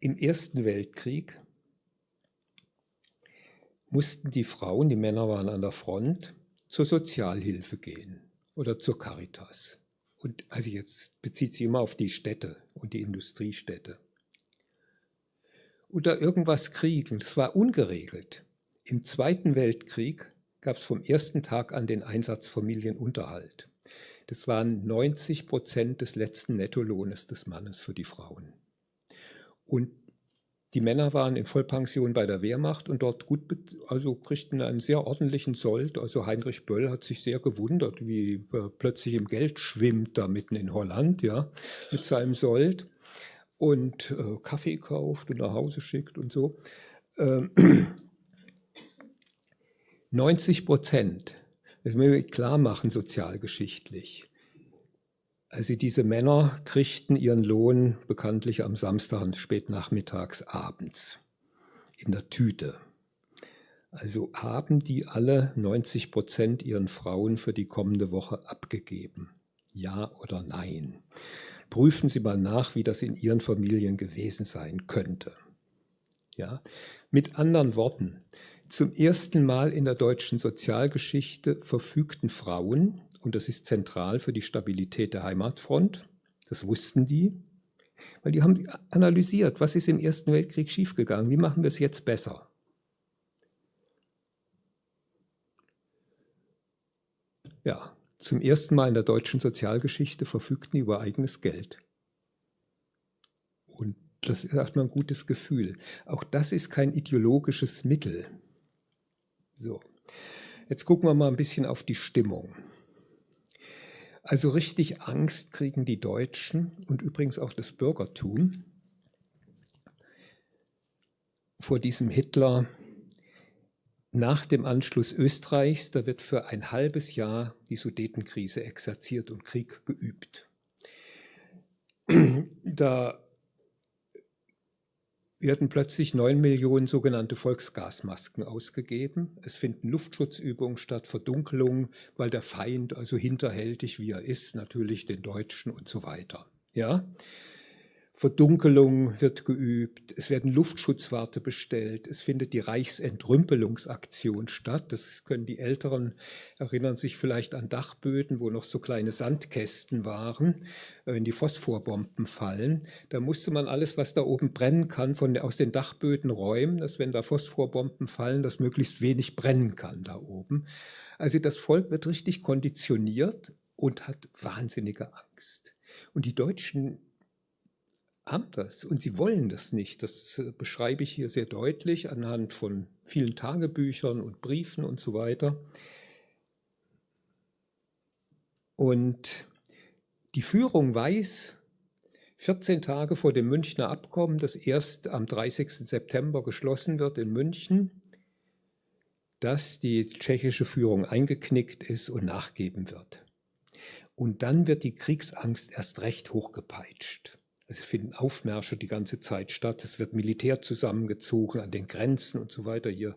im Ersten Weltkrieg, mussten die Frauen, die Männer waren an der Front, zur Sozialhilfe gehen oder zur Caritas. Und also jetzt bezieht sich immer auf die Städte und die Industriestädte. Oder irgendwas kriegen, das war ungeregelt. Im Zweiten Weltkrieg gab es vom ersten Tag an den Einsatzfamilienunterhalt. Das waren 90% des letzten Nettolohnes des Mannes für die Frauen. Und die Männer waren in Vollpension bei der Wehrmacht und dort kriegten einen sehr ordentlichen Sold. Also Heinrich Böll hat sich sehr gewundert, wie er plötzlich im Geld schwimmt da mitten in Holland, ja, mit seinem Sold und Kaffee kauft und nach Hause schickt und so. 90%, das müssen wir klar machen sozialgeschichtlich. Also diese Männer kriegten ihren Lohn bekanntlich am Samstag, spätnachmittags, abends in der Tüte. Also haben die alle 90% ihren Frauen für die kommende Woche abgegeben? Ja oder nein? Prüfen Sie mal nach, wie das in Ihren Familien gewesen sein könnte. Ja? Mit anderen Worten, zum ersten Mal in der deutschen Sozialgeschichte verfügten Frauen, und das ist zentral für die Stabilität der Heimatfront, das wussten die, weil die haben analysiert, was ist im Ersten Weltkrieg schiefgegangen, wie machen wir es jetzt besser. Ja, zum ersten Mal in der deutschen Sozialgeschichte verfügten die über eigenes Geld. Und das ist erstmal ein gutes Gefühl. Auch das ist kein ideologisches Mittel. So, jetzt gucken wir mal ein bisschen auf die Stimmung. Also richtig Angst kriegen die Deutschen und übrigens auch das Bürgertum vor diesem Hitler nach dem Anschluss Österreichs. Da wird für ein halbes Jahr die Sudetenkrise exerziert und Krieg geübt. Da werden plötzlich 9 Millionen sogenannte Volksgasmasken ausgegeben. Es finden Luftschutzübungen statt, Verdunkelungen, weil der Feind, also hinterhältig wie er ist, natürlich den Deutschen und so weiter. Ja? Verdunkelung wird geübt, es werden Luftschutzwarte bestellt, es findet die Reichsentrümpelungsaktion statt. Das können die Älteren erinnern sich vielleicht an Dachböden, wo noch so kleine Sandkästen waren, wenn die Phosphorbomben fallen. Da musste man alles, was da oben brennen kann, aus den Dachböden räumen, dass wenn da Phosphorbomben fallen, das möglichst wenig brennen kann da oben. Also das Volk wird richtig konditioniert und hat wahnsinnige Angst. Und die Deutschen haben das und sie wollen das nicht. Das beschreibe ich hier sehr deutlich anhand von vielen Tagebüchern und Briefen und so weiter. Und die Führung weiß 14 Tage vor dem Münchner Abkommen, das erst am 30. September geschlossen wird in München, dass die tschechische Führung eingeknickt ist und nachgeben wird. Und dann wird die Kriegsangst erst recht hochgepeitscht. Es finden Aufmärsche die ganze Zeit statt, es wird Militär zusammengezogen an den Grenzen und so weiter. Hier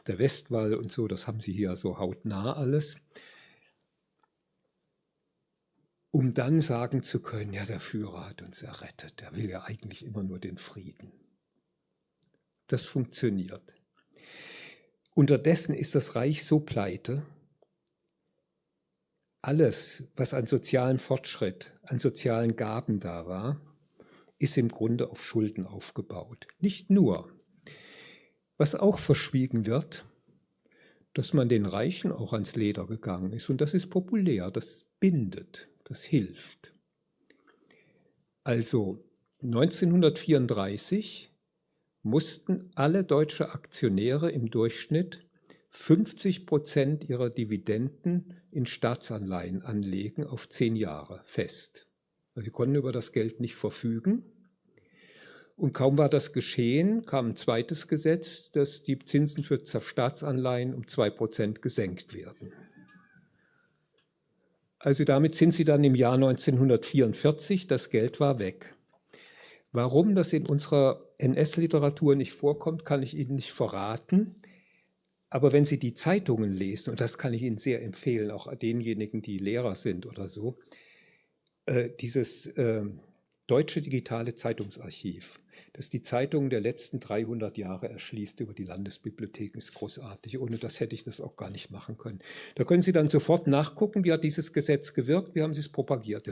der Westwall und so, das haben sie hier so hautnah alles. Um dann sagen zu können, ja, der Führer hat uns errettet, der will ja eigentlich immer nur den Frieden. Das funktioniert. Unterdessen ist das Reich so pleite, alles, was an sozialem Fortschritt, an sozialen Gaben da war, ist im Grunde auf Schulden aufgebaut. Nicht nur. Was auch verschwiegen wird, dass man den Reichen auch ans Leder gegangen ist. Und das ist populär, das bindet, das hilft. Also 1934 mussten alle deutsche Aktionäre im Durchschnitt 50% ihrer Dividenden in Staatsanleihen anlegen auf 10 Jahre fest. Also sie konnten über das Geld nicht verfügen. Und kaum war das geschehen, kam ein zweites Gesetz, dass die Zinsen für Staatsanleihen um 2% gesenkt werden. Also damit sind sie dann im Jahr 1944, das Geld war weg. Warum das in unserer NS-Literatur nicht vorkommt, kann ich Ihnen nicht verraten. Aber wenn Sie die Zeitungen lesen, und das kann ich Ihnen sehr empfehlen, auch denjenigen, die Lehrer sind oder so, dieses Deutsche Digitale Zeitungsarchiv, das die Zeitungen der letzten 300 Jahre erschließt über die Landesbibliotheken, ist großartig. Ohne das hätte ich das auch gar nicht machen können. Da können Sie dann sofort nachgucken, wie hat dieses Gesetz gewirkt, wie haben Sie es propagiert.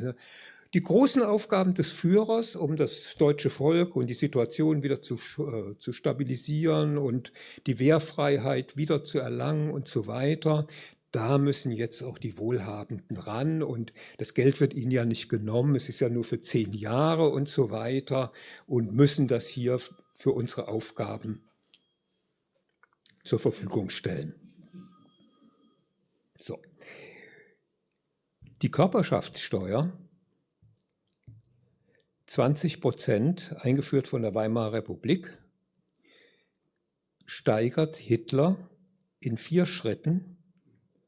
Die großen Aufgaben des Führers, um das deutsche Volk und die Situation wieder zu stabilisieren und die Wehrfreiheit wieder zu erlangen und so weiter, da müssen jetzt auch die Wohlhabenden ran und das Geld wird ihnen ja nicht genommen, es ist ja nur für 10 Jahre und so weiter und müssen das hier für unsere Aufgaben zur Verfügung stellen. So. Die Körperschaftssteuer, 20%, eingeführt von der Weimarer Republik, steigert Hitler in 4 Schritten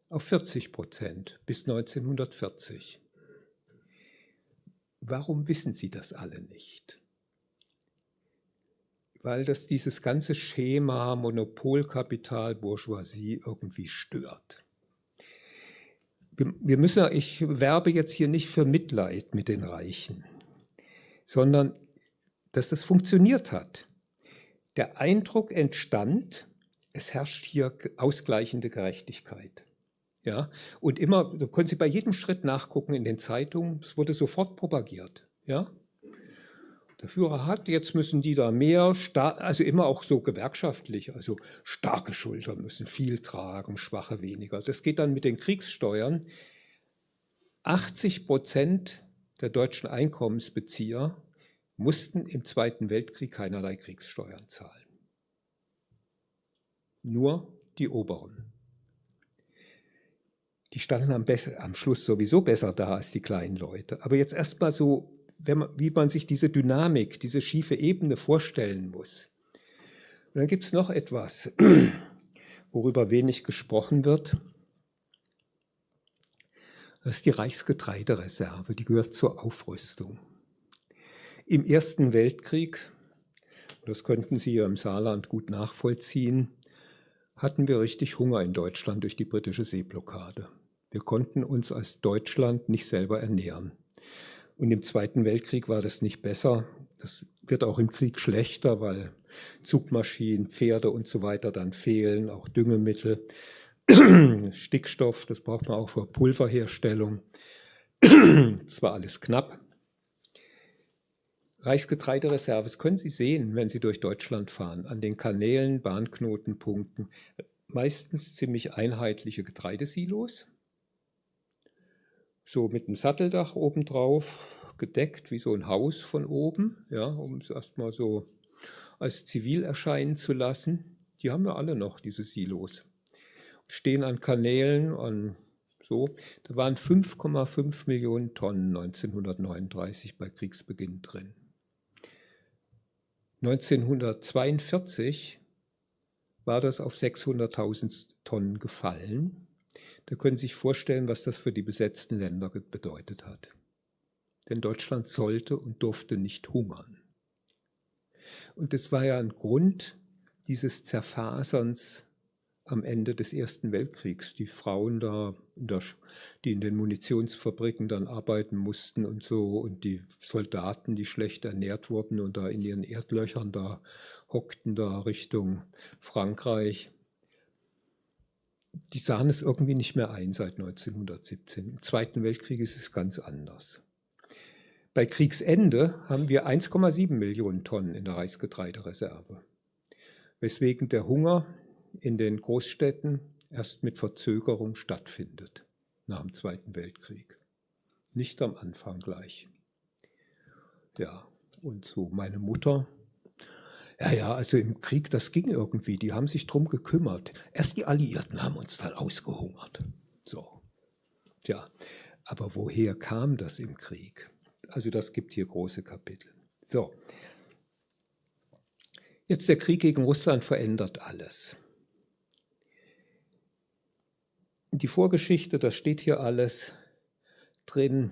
auf 40% bis 1940. Warum wissen Sie das alle nicht? Weil das dieses ganze Schema Monopolkapital, Bourgeoisie irgendwie stört. Ich werbe jetzt hier nicht für Mitleid mit den Reichen, sondern dass das funktioniert hat. Der Eindruck entstand, es herrscht hier ausgleichende Gerechtigkeit. Ja, und immer, da können Sie bei jedem Schritt nachgucken in den Zeitungen, das wurde sofort propagiert. Ja? Der Führer hat, jetzt müssen die da mehr, also immer auch so gewerkschaftlich, also starke Schultern müssen viel tragen, schwache weniger. Das geht dann mit den Kriegssteuern. 80% der deutschen Einkommensbezieher mussten im Zweiten Weltkrieg keinerlei Kriegssteuern zahlen. Nur die Oberen. Die standen am Schluss sowieso besser da als die kleinen Leute. Aber jetzt erstmal so, wie man sich diese Dynamik, diese schiefe Ebene vorstellen muss. Und dann gibt es noch etwas, worüber wenig gesprochen wird. Das ist die Reichsgetreidereserve, die gehört zur Aufrüstung. Im Ersten Weltkrieg, das könnten Sie ja im Saarland gut nachvollziehen, hatten wir richtig Hunger in Deutschland durch die britische Seeblockade. Wir konnten uns als Deutschland nicht selber ernähren. Und im Zweiten Weltkrieg war das nicht besser. Das wird auch im Krieg schlechter, weil Zugmaschinen, Pferde und so weiter dann fehlen, auch Düngemittel, Stickstoff, das braucht man auch für Pulverherstellung. Das war alles knapp. Reichsgetreidereserve, das können Sie sehen, wenn Sie durch Deutschland fahren, an den Kanälen, Bahnknotenpunkten, meistens ziemlich einheitliche Getreidesilos, so mit einem Satteldach obendrauf, noch gedeckt, wie so ein Haus von oben, ja, um es erstmal so als zivil erscheinen zu lassen. Die haben wir alle noch, diese Silos. Stehen an Kanälen, an so. Da waren 5,5 Millionen Tonnen 1939 bei Kriegsbeginn drin. 1942 war das auf 600.000 Tonnen gefallen. Da können Sie sich vorstellen, was das für die besetzten Länder bedeutet hat. Denn Deutschland sollte und durfte nicht hungern. Und das war ja ein Grund dieses Zerfaserns am Ende des Ersten Weltkriegs. Die Frauen da, die in den Munitionsfabriken dann arbeiten mussten und so, und die Soldaten, die schlecht ernährt wurden und da in ihren Erdlöchern da hockten, da Richtung Frankreich, die sahen es irgendwie nicht mehr ein seit 1917. Im Zweiten Weltkrieg ist es ganz anders. Bei Kriegsende haben wir 1,7 Millionen Tonnen in der Reichsgetreidereserve, weswegen der Hunger in den Großstädten erst mit Verzögerung stattfindet, nach dem Zweiten Weltkrieg. Nicht am Anfang gleich. Ja, und so meine Mutter, also im Krieg, das ging irgendwie, die haben sich drum gekümmert. Erst die Alliierten haben uns dann ausgehungert. So, tja, aber woher kam das im Krieg? Also das gibt hier große Kapitel. So, jetzt der Krieg gegen Russland verändert alles. Die Vorgeschichte, das steht hier alles drin,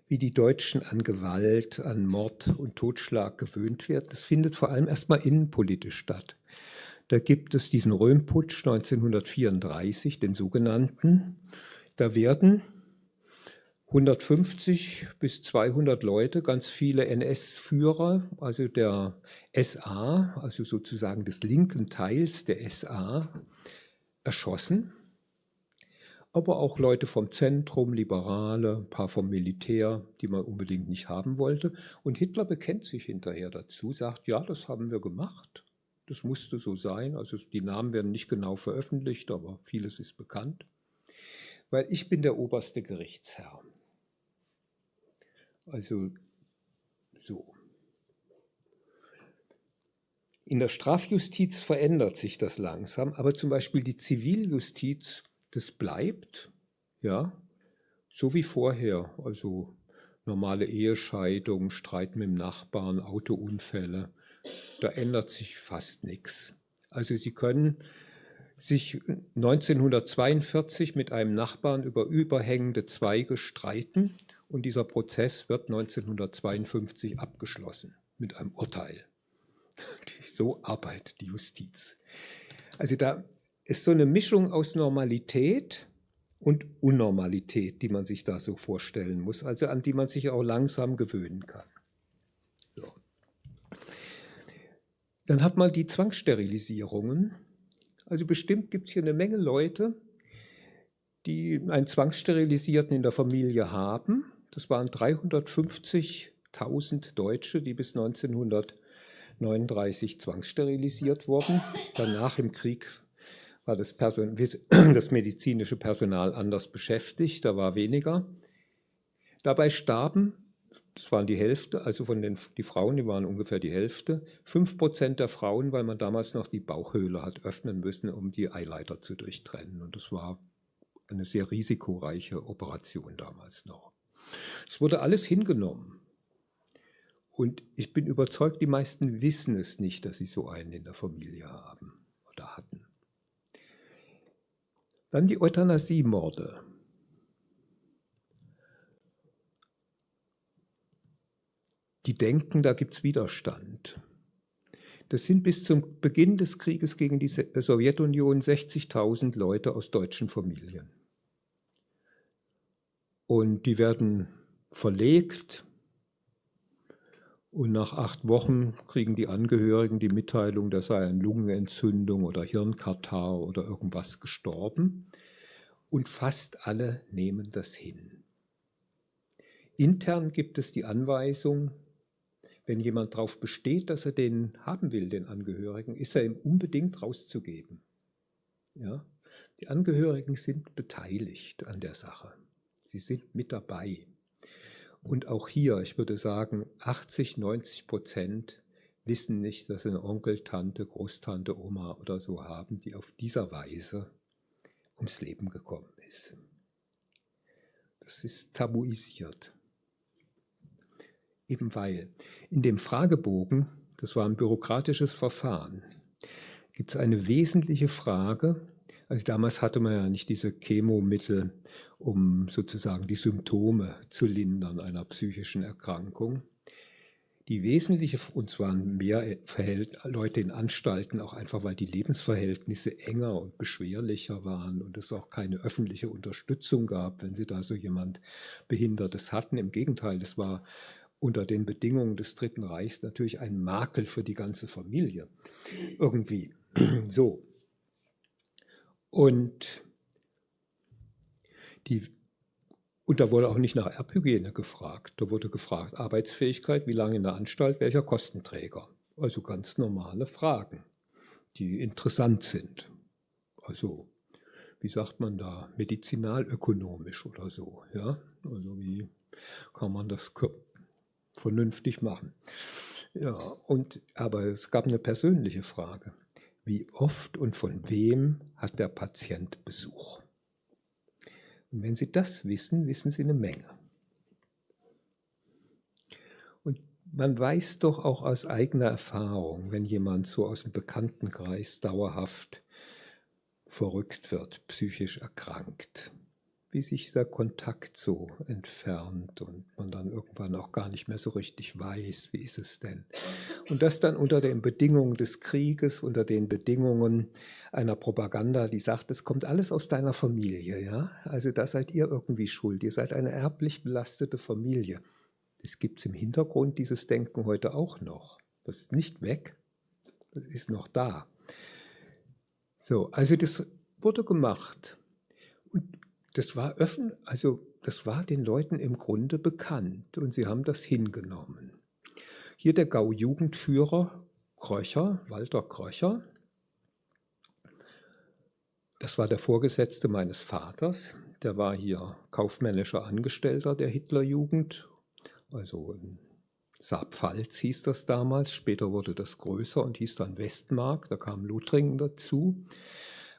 wie die Deutschen an Gewalt, an Mord und Totschlag gewöhnt werden. Das findet vor allem erstmal innenpolitisch statt. Da gibt es diesen Röhm-Putsch 1934, den sogenannten. Da werden 150 bis 200 Leute, ganz viele NS-Führer, also der SA, also sozusagen des linken Teils der SA, erschossen. Aber auch Leute vom Zentrum, Liberale, ein paar vom Militär, die man unbedingt nicht haben wollte. Und Hitler bekennt sich hinterher dazu, sagt, ja, das haben wir gemacht. Das musste so sein. Also die Namen werden nicht genau veröffentlicht, aber vieles ist bekannt. Weil ich bin der oberste Gerichtsherr. Also so. In der Strafjustiz verändert sich das langsam, aber zum Beispiel die Ziviljustiz, das bleibt, ja, so wie vorher. Also normale Ehescheidung, Streit mit dem Nachbarn, Autounfälle, da ändert sich fast nichts. Also Sie können sich 1942 mit einem Nachbarn über überhängende Zweige streiten und dieser Prozess wird 1952 abgeschlossen mit einem Urteil. So arbeitet die Justiz. Also da ist so eine Mischung aus Normalität und Unnormalität, die man sich da so vorstellen muss, also an die man sich auch langsam gewöhnen kann. So. Dann hat man die Zwangssterilisierungen. Also bestimmt gibt es hier eine Menge Leute, die einen Zwangssterilisierten in der Familie haben. Das waren 350.000 Deutsche, die bis 1939 zwangssterilisiert wurden. Danach im Krieg war das medizinische Personal anders beschäftigt, da war weniger. Dabei starben, das waren die Hälfte, also die Frauen, die waren ungefähr die Hälfte, 5% der Frauen, weil man damals noch die Bauchhöhle hat öffnen müssen, um die Eileiter zu durchtrennen. Und das war eine sehr risikoreiche Operation damals noch. Es wurde alles hingenommen. Und ich bin überzeugt, die meisten wissen es nicht, dass sie so einen in der Familie haben oder hatten. Dann die Euthanasiemorde. Die denken, da gibt es Widerstand. Das sind bis zum Beginn des Krieges gegen die Sowjetunion 60.000 Leute aus deutschen Familien. Und die werden verlegt. Und nach 8 Wochen kriegen die Angehörigen die Mitteilung, da sei an Lungenentzündung oder Hirnkatarrh oder irgendwas gestorben. Und fast alle nehmen das hin. Intern gibt es die Anweisung, wenn jemand darauf besteht, dass er den haben will, den Angehörigen, ist er ihm unbedingt rauszugeben. Ja? Die Angehörigen sind beteiligt an der Sache. Sie sind mit dabei. Und auch hier, ich würde sagen, 80-90% wissen nicht, dass sie eine Onkel, Tante, Großtante, Oma oder so haben, die auf dieser Weise ums Leben gekommen ist. Das ist tabuisiert. Eben weil in dem Fragebogen, das war ein bürokratisches Verfahren, gibt es eine wesentliche Frage. Also damals hatte man ja nicht diese Chemomittel, um sozusagen die Symptome zu lindern einer psychischen Erkrankung. Die wesentliche, und zwar mehr Leute in Anstalten, auch einfach, weil die Lebensverhältnisse enger und beschwerlicher waren und es auch keine öffentliche Unterstützung gab, wenn sie da so jemand Behindertes hatten. Im Gegenteil, das war unter den Bedingungen des Dritten Reichs natürlich ein Makel für die ganze Familie. Irgendwie so. Und da wurde auch nicht nach Erbhygiene gefragt. Da wurde gefragt, Arbeitsfähigkeit, wie lange in der Anstalt, welcher Kostenträger. Also ganz normale Fragen, die interessant sind. Also, wie sagt man da, medizinalökonomisch oder so. Ja? Also wie kann man das vernünftig machen. Ja, aber es gab eine persönliche Frage. Wie oft und von wem hat der Patient Besuch? Und wenn Sie das wissen, wissen Sie eine Menge. Und man weiß doch auch aus eigener Erfahrung, wenn jemand so aus dem Bekanntenkreis dauerhaft verrückt wird, psychisch erkrankt, wie sich der Kontakt so entfernt und man dann irgendwann auch gar nicht mehr so richtig weiß, wie ist es denn. Und das dann unter den Bedingungen des Krieges, unter den Bedingungen einer Propaganda, die sagt, es kommt alles aus deiner Familie, ja? Also da seid ihr irgendwie schuld, ihr seid eine erblich belastete Familie. Das gibt es im Hintergrund, dieses Denken heute auch noch. Das ist nicht weg, das ist noch da. So, also das wurde gemacht. Und das war das war den Leuten im Grunde bekannt und sie haben das hingenommen. Hier der Gau-Jugendführer Kröcher, Walter Kröcher. Das war der Vorgesetzte meines Vaters. Der war hier kaufmännischer Angestellter der Hitlerjugend. Also in Saarpfalz hieß das damals. Später wurde das größer und hieß dann Westmark. Da kam Lothringen dazu.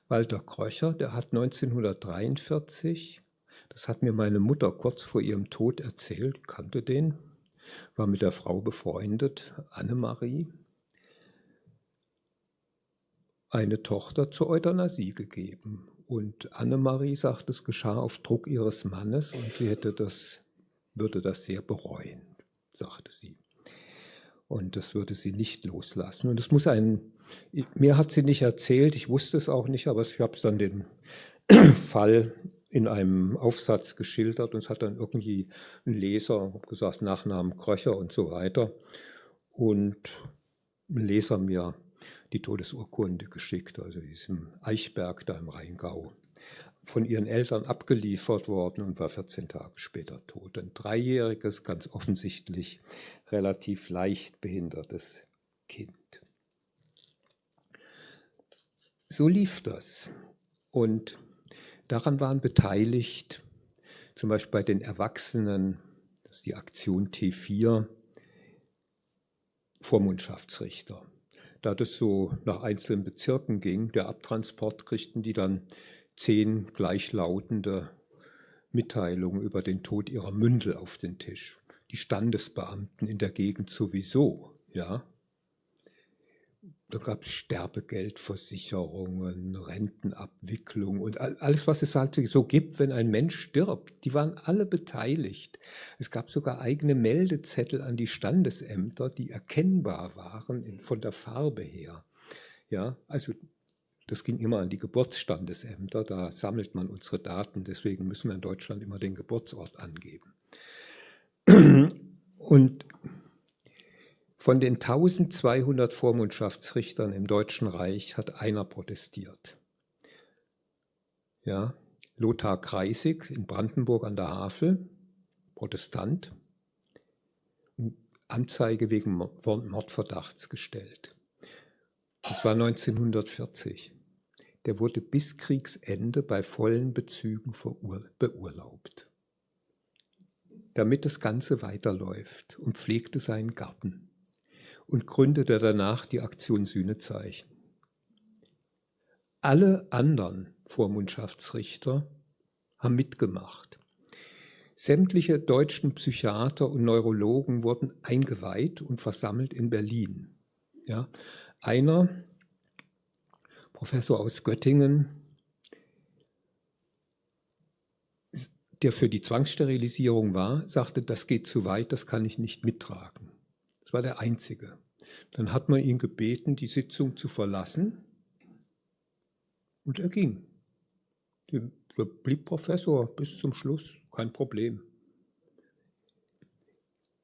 Walter Kröcher, der hat 1943, das hat mir meine Mutter kurz vor ihrem Tod erzählt, kannte den, war mit der Frau befreundet, Annemarie, eine Tochter zur Euthanasie gegeben. Und Annemarie sagt, es geschah auf Druck ihres Mannes und sie würde das sehr bereuen, sagte sie. Und das würde sie nicht loslassen. Und es muss mir hat sie nicht erzählt, ich wusste es auch nicht, aber ich habe es dann den Fall in einem Aufsatz geschildert und es hat dann irgendwie ein Leser gesagt, Nachnamen Kröcher und so weiter. Und ein Leser mir die Todesurkunde geschickt, also die ist im Eichberg da im Rheingau, von ihren Eltern abgeliefert worden und war 14 Tage später tot. Ein 3-jähriges, ganz offensichtlich relativ leicht behindertes Kind. So lief das. Und daran waren beteiligt, zum Beispiel bei den Erwachsenen, das ist die Aktion T4, Vormundschaftsrichter. Da das so nach einzelnen Bezirken ging, der Abtransport, kriegten die dann 10 gleichlautende Mitteilungen über den Tod ihrer Mündel auf den Tisch. Die Standesbeamten in der Gegend sowieso, ja. Da gab es Sterbegeldversicherungen, Rentenabwicklung und alles, was es halt so gibt, wenn ein Mensch stirbt. Die waren alle beteiligt. Es gab sogar eigene Meldezettel an die Standesämter, die erkennbar waren von der Farbe her. Ja, also das ging immer an die Geburtsstandesämter, da sammelt man unsere Daten, deswegen müssen wir in Deutschland immer den Geburtsort angeben. Und von den 1200 Vormundschaftsrichtern im Deutschen Reich hat einer protestiert. Ja, Lothar Kreisig in Brandenburg an der Havel, Protestant, Anzeige wegen Mordverdachts gestellt. Das war 1940. Der wurde bis Kriegsende bei vollen Bezügen beurlaubt. damit das Ganze weiterläuft und pflegte seinen Garten und gründete danach die Aktion Sühnezeichen. Alle anderen Vormundschaftsrichter haben mitgemacht. Sämtliche deutschen Psychiater und Neurologen wurden eingeweiht und versammelt in Berlin. Ja, einer, Professor aus Göttingen, der für die Zwangssterilisierung war, sagte, das geht zu weit, das kann ich nicht mittragen. Das war der Einzige. Dann hat man ihn gebeten, die Sitzung zu verlassen, und er ging. Er blieb Professor bis zum Schluss, kein Problem.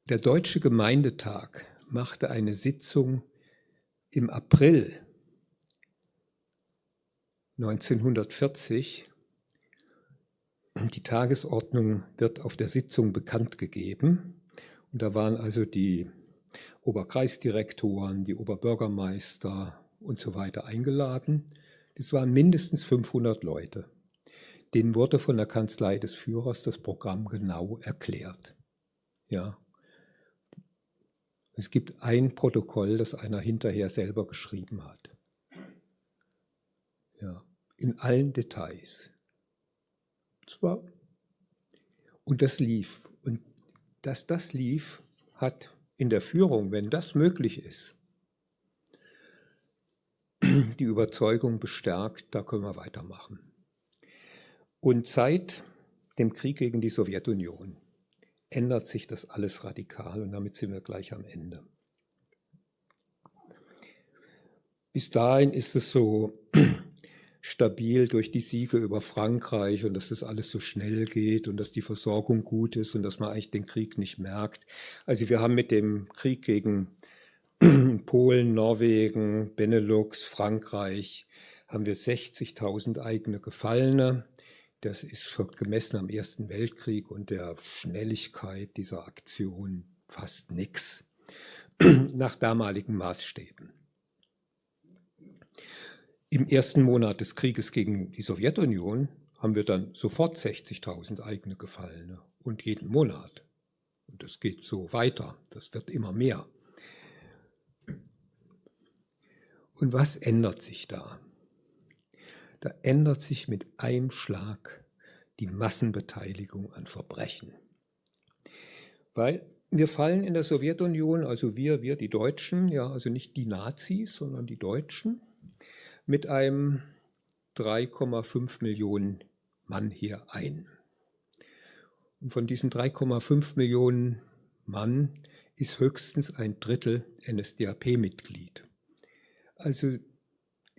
Der Deutsche Gemeindetag machte eine Sitzung im April 1940. Die Tagesordnung wird auf der Sitzung bekannt gegeben. Und da waren also die Oberkreisdirektoren, die Oberbürgermeister und so weiter eingeladen. Das waren mindestens 500 Leute. Denen wurde von der Kanzlei des Führers das Programm genau erklärt. Ja. Es gibt ein Protokoll, das einer hinterher selber geschrieben hat. Ja, in allen Details. Und das lief. Und dass das lief, hat in der Führung, wenn das möglich ist, die Überzeugung bestärkt, da können wir weitermachen. Und seit dem Krieg gegen die Sowjetunion ändert sich das alles radikal und damit sind wir gleich am Ende. Bis dahin ist es so stabil durch die Siege über Frankreich und dass das alles so schnell geht und dass die Versorgung gut ist und dass man eigentlich den Krieg nicht merkt. Also wir haben mit dem Krieg gegen Polen, Norwegen, Benelux, Frankreich, haben wir 60.000 eigene Gefallene. Das ist gemessen am Ersten Weltkrieg und der Schnelligkeit dieser Aktion fast nichts nach damaligen Maßstäben. Im ersten Monat des Krieges gegen die Sowjetunion haben wir dann sofort 60.000 eigene Gefallene und jeden Monat. Und das geht so weiter, das wird immer mehr. Und was ändert sich da? Da ändert sich mit einem Schlag die Massenbeteiligung an Verbrechen. Weil wir fallen in der Sowjetunion, also wir die Deutschen, ja, also nicht die Nazis, sondern die Deutschen, mit einem 3,5 Millionen Mann hier ein. Und von diesen 3,5 Millionen Mann ist höchstens ein Drittel NSDAP-Mitglied. Also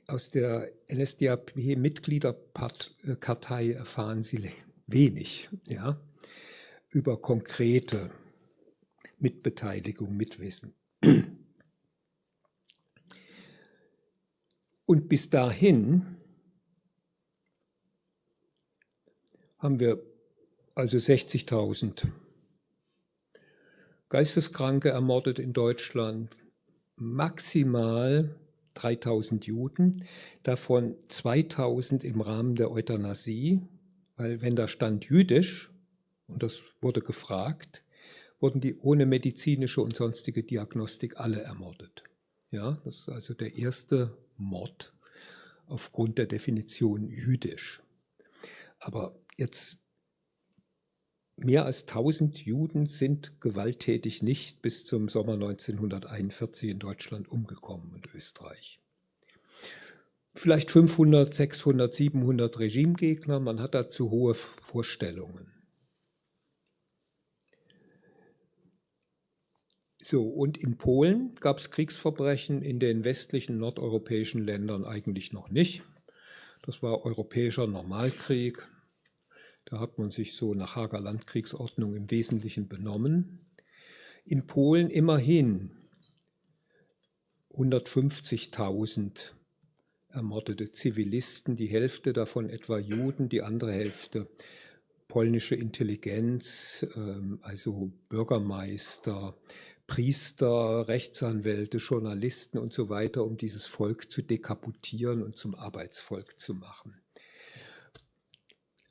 aus der NSDAP-Mitgliederkartei erfahren Sie wenig, ja, über konkrete Mitbeteiligung, Mitwissen. Und bis dahin haben wir also 60.000 Geisteskranke ermordet in Deutschland, maximal 3.000 Juden, davon 2.000 im Rahmen der Euthanasie, weil wenn da stand jüdisch, und das wurde gefragt, wurden die ohne medizinische und sonstige Diagnostik alle ermordet. Ja, das ist also der erste Mord aufgrund der Definition jüdisch. Aber jetzt mehr als 1.000 Juden sind gewalttätig nicht bis zum Sommer 1941 in Deutschland umgekommen und Österreich. Vielleicht 500, 600, 700 Regimegegner, man hat dazu hohe Vorstellungen. So, und in Polen gab es Kriegsverbrechen, in den westlichen nordeuropäischen Ländern eigentlich noch nicht. Das war europäischer Normalkrieg. Da hat man sich so nach Haager Landkriegsordnung im Wesentlichen benommen. In Polen immerhin 150.000 ermordete Zivilisten, die Hälfte davon etwa Juden, die andere Hälfte polnische Intelligenz, also Bürgermeister, Priester, Rechtsanwälte, Journalisten und so weiter, um dieses Volk zu dekaputieren und zum Arbeitsvolk zu machen.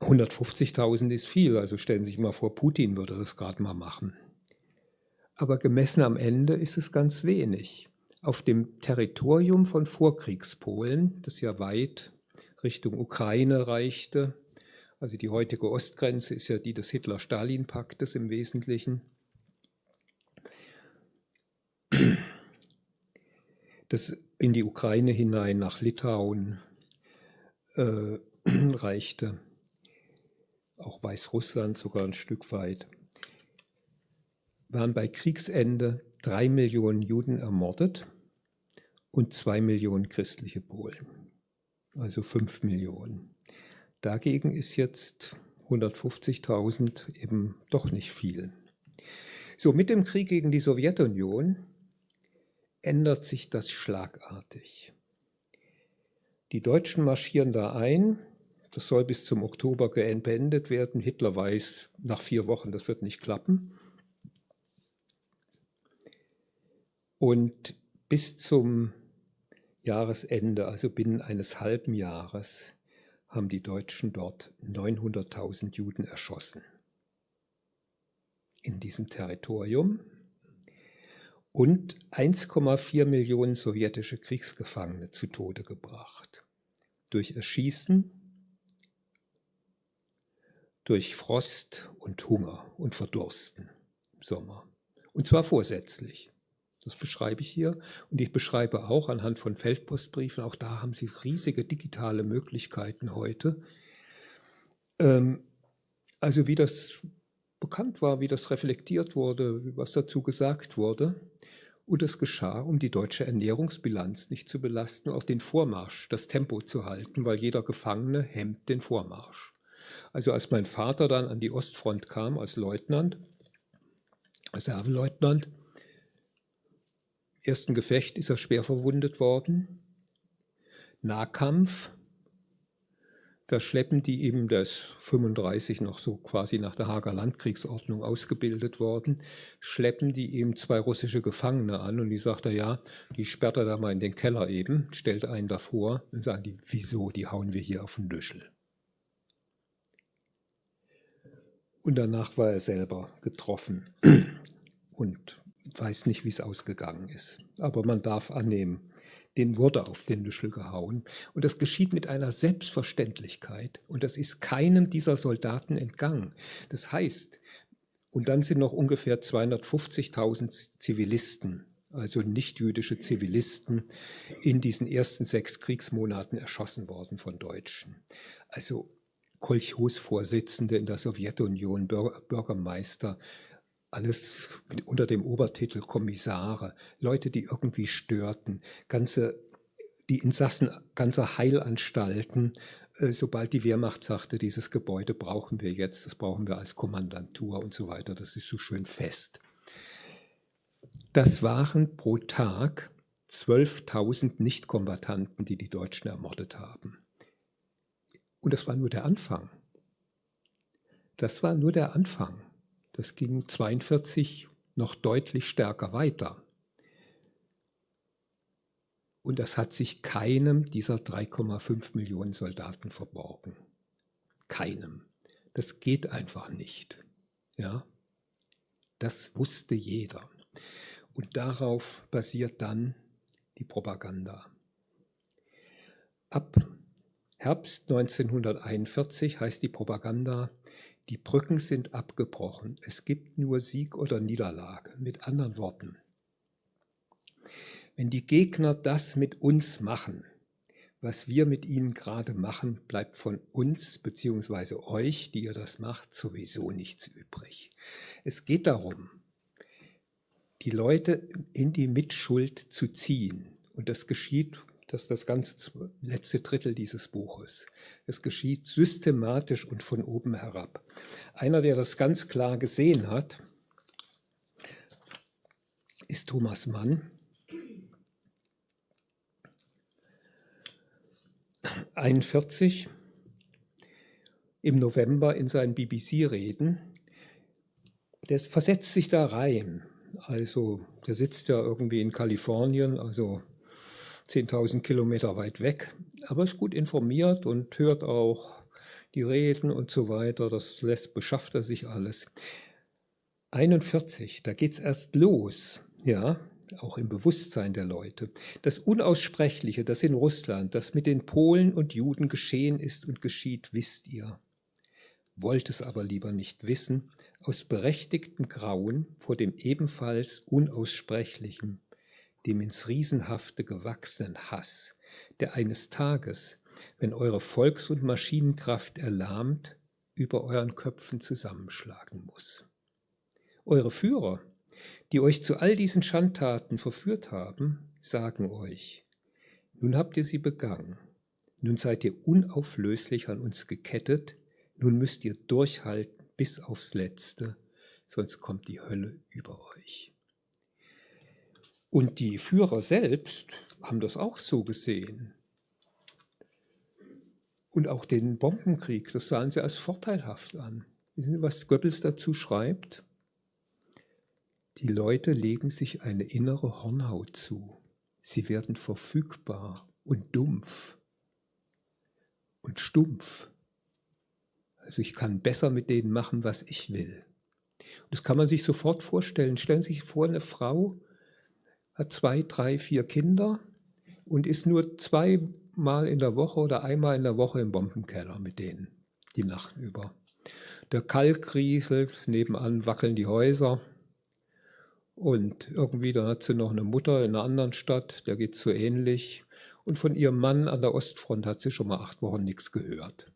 150.000 ist viel, also stellen Sie sich mal vor, Putin würde das gerade mal machen. Aber gemessen am Ende ist es ganz wenig. Auf dem Territorium von Vorkriegspolen, das ja weit Richtung Ukraine reichte, also die heutige Ostgrenze ist ja die des Hitler-Stalin-Paktes im Wesentlichen, das in die Ukraine hinein nach Litauen reichte, auch Weißrussland sogar ein Stück weit, waren bei Kriegsende 3 Millionen Juden ermordet und 2 Millionen christliche Polen, also 5 Millionen. Dagegen ist jetzt 150.000 eben doch nicht viel. So, mit dem Krieg gegen die Sowjetunion ändert sich das schlagartig. Die Deutschen marschieren da ein. Das soll bis zum Oktober beendet werden. Hitler weiß nach 4 Wochen, das wird nicht klappen. Und bis zum Jahresende, also binnen eines halben Jahres, haben die Deutschen dort 900.000 Juden erschossen. In diesem Territorium. Und 1,4 Millionen sowjetische Kriegsgefangene zu Tode gebracht. Durch Erschießen, durch Frost und Hunger und Verdursten im Sommer. Und zwar vorsätzlich. Das beschreibe ich hier. Und ich beschreibe auch anhand von Feldpostbriefen, auch da haben Sie riesige digitale Möglichkeiten heute. Also wie das bekannt war, wie das reflektiert wurde, was dazu gesagt wurde. Und es geschah, um die deutsche Ernährungsbilanz nicht zu belasten, auch den Vormarsch, das Tempo zu halten, weil jeder Gefangene hemmt den Vormarsch. Also als mein Vater dann an die Ostfront kam als Leutnant, Reserveleutnant, im ersten Gefecht ist er schwer verwundet worden. Nahkampf, da schleppen die eben, der ist 35 noch so quasi nach der Haager Landkriegsordnung ausgebildet worden, schleppen die eben 2 russische Gefangene an und die sagt er, ja, die sperrt er da mal in den Keller eben, stellt einen davor und sagen die, wieso, die hauen wir hier auf den Düschel. Und danach war er selber getroffen und weiß nicht, wie es ausgegangen ist. Aber man darf annehmen, den wurde auf den Düschel gehauen. Und das geschieht mit einer Selbstverständlichkeit. Und das ist keinem dieser Soldaten entgangen. Das heißt, und dann sind noch ungefähr 250.000 Zivilisten, also nichtjüdische Zivilisten, in diesen ersten 6 Kriegsmonaten erschossen worden von Deutschen. Also Kolchosvorsitzende in der Sowjetunion, Bürgermeister, alles unter dem Obertitel Kommissare, Leute, die irgendwie störten, die Insassen ganzer Heilanstalten, sobald die Wehrmacht sagte, dieses Gebäude brauchen wir jetzt, das brauchen wir als Kommandantur und so weiter, das ist so schön fest. Das waren pro Tag 12.000 Nichtkombattanten, die die Deutschen ermordet haben. Und das war nur der Anfang. Das war nur der Anfang. Das ging 1942 noch deutlich stärker weiter. Und das hat sich keinem dieser 3,5 Millionen Soldaten verborgen. Keinem. Das geht einfach nicht. Ja? Das wusste jeder. Und darauf basiert dann die Propaganda. Ab Herbst 1941 heißt die Propaganda, die Brücken sind abgebrochen. Es gibt nur Sieg oder Niederlage. Mit anderen Worten, wenn die Gegner das mit uns machen, was wir mit ihnen gerade machen, bleibt von uns bzw. euch, die ihr das macht, sowieso nichts übrig. Es geht darum, die Leute in die Mitschuld zu ziehen. Und das geschieht, das ist das ganze letzte Drittel dieses Buches. Es geschieht systematisch und von oben herab. Einer, der das ganz klar gesehen hat, ist Thomas Mann. 1941 im November in seinen BBC-Reden. Der versetzt sich da rein. Also der sitzt ja irgendwie in Kalifornien, also 10.000 Kilometer weit weg, aber ist gut informiert und hört auch die Reden und so weiter, beschafft er sich alles. 41, da geht es erst los, ja, auch im Bewusstsein der Leute. Das Unaussprechliche, das in Russland, das mit den Polen und Juden geschehen ist und geschieht, wisst ihr. Wollt es aber lieber nicht wissen, aus berechtigtem Grauen vor dem ebenfalls Unaussprechlichen, dem ins Riesenhafte gewachsenen Hass, der eines Tages, wenn eure Volks- und Maschinenkraft erlahmt, über euren Köpfen zusammenschlagen muss. Eure Führer, die euch zu all diesen Schandtaten verführt haben, sagen euch, nun habt ihr sie begangen, nun seid ihr unauflöslich an uns gekettet, nun müsst ihr durchhalten bis aufs Letzte, sonst kommt die Hölle über euch. Und die Führer selbst haben das auch so gesehen. Und auch den Bombenkrieg, das sahen sie als vorteilhaft an. Wissen Sie, was Goebbels dazu schreibt? Die Leute legen sich eine innere Hornhaut zu. Sie werden verfügbar und dumpf und stumpf. Also ich kann besser mit denen machen, was ich will. Und das kann man sich sofort vorstellen. Stellen Sie sich vor, eine Frau hat 2, 3, 4 Kinder und ist nur 2-mal in der Woche oder einmal in der Woche im Bombenkeller mit denen, die Nacht über. Der Kalk rieselt, nebenan wackeln die Häuser. Und irgendwie, dann hat sie noch eine Mutter in einer anderen Stadt, der geht so ähnlich. Und von ihrem Mann an der Ostfront hat sie schon mal 8 Wochen nichts gehört.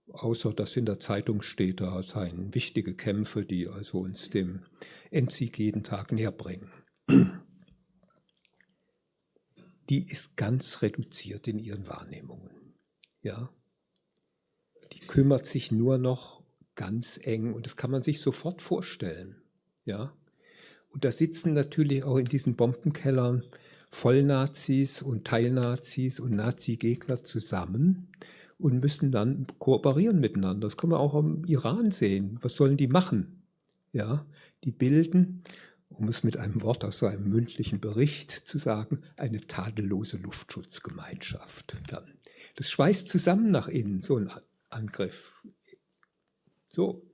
Außer, dass in der Zeitung steht, da seien wichtige Kämpfe, die also uns dem Endsieg jeden Tag näher bringen. Die ist ganz reduziert in ihren Wahrnehmungen. Ja? Die kümmert sich nur noch ganz eng und das kann man sich sofort vorstellen. Ja? Und da sitzen natürlich auch in diesen Bombenkellern Vollnazis und Teilnazis und Nazi-Gegner zusammen und müssen dann kooperieren miteinander. Das kann man auch im Iran sehen. Was sollen die machen? Ja? Die bilden, um es mit einem Wort aus seinem mündlichen Bericht zu sagen, eine tadellose Luftschutzgemeinschaft. Das schweißt zusammen nach innen, so ein Angriff. So,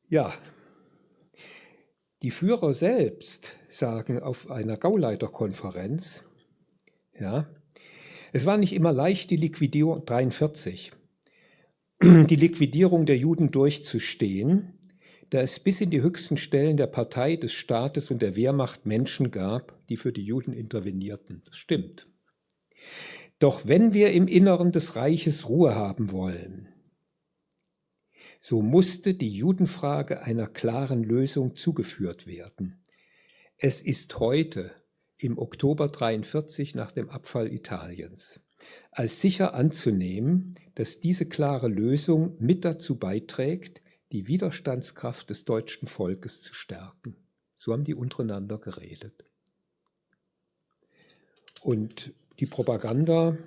ja, die Führer selbst sagen auf einer Gauleiterkonferenz, ja, es war nicht immer leicht, die Liquidierung, 43, die Liquidierung der Juden durchzustehen, da es bis in die höchsten Stellen der Partei, des Staates und der Wehrmacht Menschen gab, die für die Juden intervenierten. Das stimmt. Doch wenn wir im Inneren des Reiches Ruhe haben wollen, so musste die Judenfrage einer klaren Lösung zugeführt werden. Es ist heute, im Oktober 1943 nach dem Abfall Italiens, als sicher anzunehmen, dass diese klare Lösung mit dazu beiträgt, die Widerstandskraft des deutschen Volkes zu stärken. So haben die untereinander geredet. Und die Propaganda,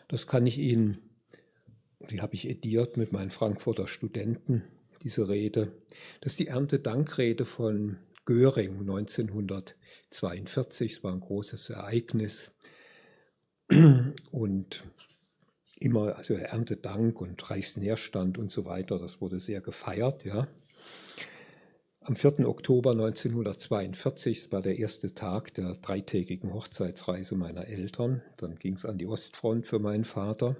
das kann ich Ihnen, die habe ich ediert mit meinen Frankfurter Studenten, diese Rede. Das ist die Erntedankrede von Göring 1942. Es war ein großes Ereignis. Und immer, also Erntedank und Reichsnährstand und so weiter, das wurde sehr gefeiert. Ja. Am 4. Oktober 1942, das war der erste Tag der 3-tägigen Hochzeitsreise meiner Eltern. Dann ging es an die Ostfront für meinen Vater.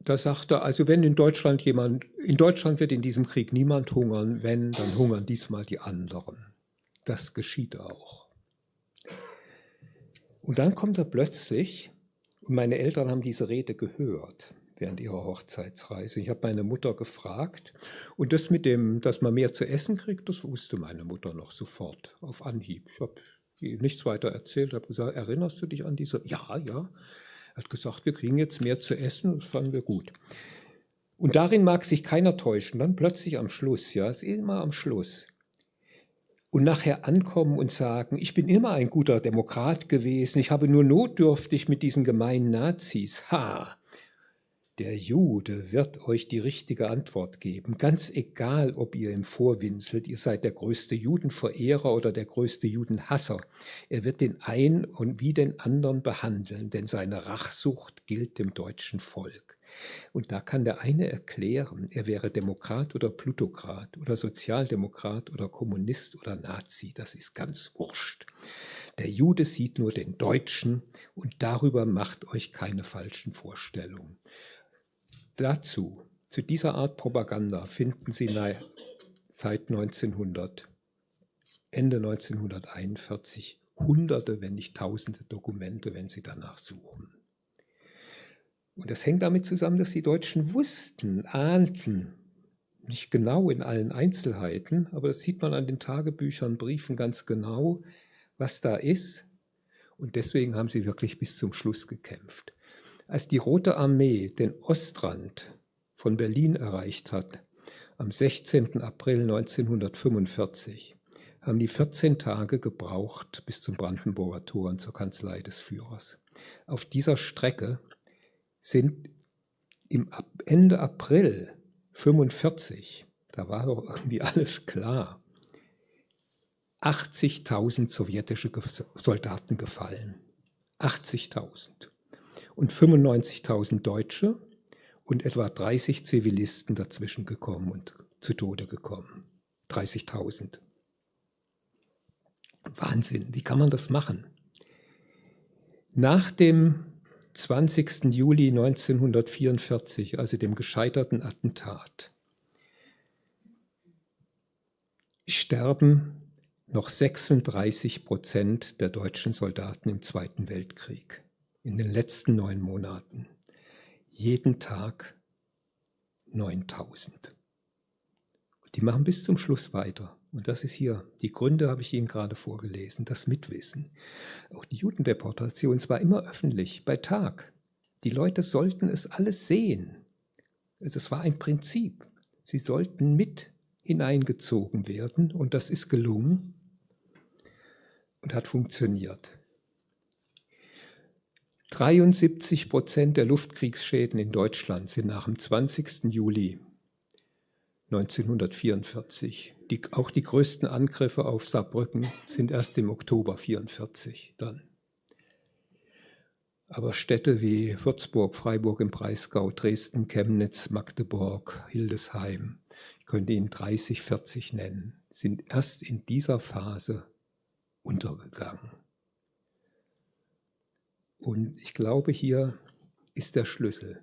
Da sagte er, also wenn in Deutschland wird in diesem Krieg niemand hungern, wenn, dann hungern diesmal die anderen. Das geschieht auch. Und dann kommt er plötzlich, und meine Eltern haben diese Rede gehört während ihrer Hochzeitsreise. Ich habe meine Mutter gefragt und das mit dem, dass man mehr zu essen kriegt, das wusste meine Mutter noch sofort auf Anhieb. Ich habe ihr nichts weiter erzählt, habe gesagt, erinnerst du dich an diese? Ja, ja. Er hat gesagt, wir kriegen jetzt mehr zu essen, das fanden wir gut. Und darin mag sich keiner täuschen, dann plötzlich am Schluss, ja, ist immer am Schluss. Und nachher ankommen und sagen, ich bin immer ein guter Demokrat gewesen, ich habe nur notdürftig mit diesen gemeinen Nazis, Der Jude wird euch die richtige Antwort geben, ganz egal, ob ihr ihm vorwinselt, ihr seid der größte Judenverehrer oder der größte Judenhasser. Er wird den einen und wie den anderen behandeln, denn seine Rachsucht gilt dem deutschen Volk. Und da kann der eine erklären, er wäre Demokrat oder Plutokrat oder Sozialdemokrat oder Kommunist oder Nazi, das ist ganz wurscht. Der Jude sieht nur den Deutschen und darüber macht euch keine falschen Vorstellungen. Zu dieser Art Propaganda finden Sie seit Ende 1941 Hunderte, wenn nicht Tausende Dokumente, wenn Sie danach suchen. Und das hängt damit zusammen, dass die Deutschen wussten, ahnten, nicht genau in allen Einzelheiten, aber das sieht man an den Tagebüchern, Briefen ganz genau, was da ist. Und deswegen haben sie wirklich bis zum Schluss gekämpft. Als die Rote Armee den Ostrand von Berlin erreicht hat, am 16. April 1945, haben die 14 Tage gebraucht bis zum Brandenburger Tor und zur Kanzlei des Führers. Auf dieser Strecke sind Ende April 1945, da war doch irgendwie alles klar, 80.000 sowjetische Soldaten gefallen. 80.000. Und 95.000 Deutsche und etwa 30 Zivilisten dazwischen gekommen und zu Tode gekommen. 30.000. Wahnsinn, wie kann man das machen? Nach dem 20. Juli 1944, also dem gescheiterten Attentat, sterben noch 36% der deutschen Soldaten im Zweiten Weltkrieg. In den letzten 9 Monaten. Jeden Tag 9.000. Die machen bis zum Schluss weiter. Und das ist hier, die Gründe habe ich Ihnen gerade vorgelesen, das Mitwissen. Auch die Judendeportation, es war immer öffentlich, bei Tag. Die Leute sollten es alles sehen. Es war ein Prinzip. Sie sollten mit hineingezogen werden und das ist gelungen und hat funktioniert. 73% der Luftkriegsschäden in Deutschland sind nach dem 20. Juli 1944. Auch die größten Angriffe auf Saarbrücken sind erst im Oktober 1944 dann. Aber Städte wie Würzburg, Freiburg im Breisgau, Dresden, Chemnitz, Magdeburg, Hildesheim, ich könnte Ihnen 30, 40 nennen, sind erst in dieser Phase untergegangen. Und ich glaube, hier ist der Schlüssel.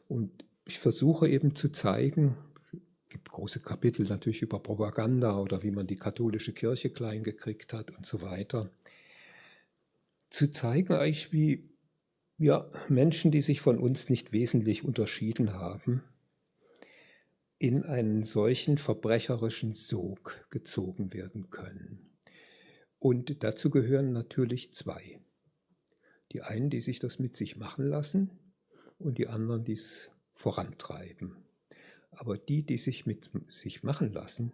Und ich versuche eben zu zeigen, es gibt große Kapitel natürlich über Propaganda oder wie man die katholische Kirche klein gekriegt hat und so weiter, zu zeigen eigentlich, wie Menschen, die sich von uns nicht wesentlich unterschieden haben, in einen solchen verbrecherischen Sog gezogen werden können. Und dazu gehören natürlich 2. Die einen, die sich das mit sich machen lassen und die anderen, die es vorantreiben. Aber die sich mit sich machen lassen,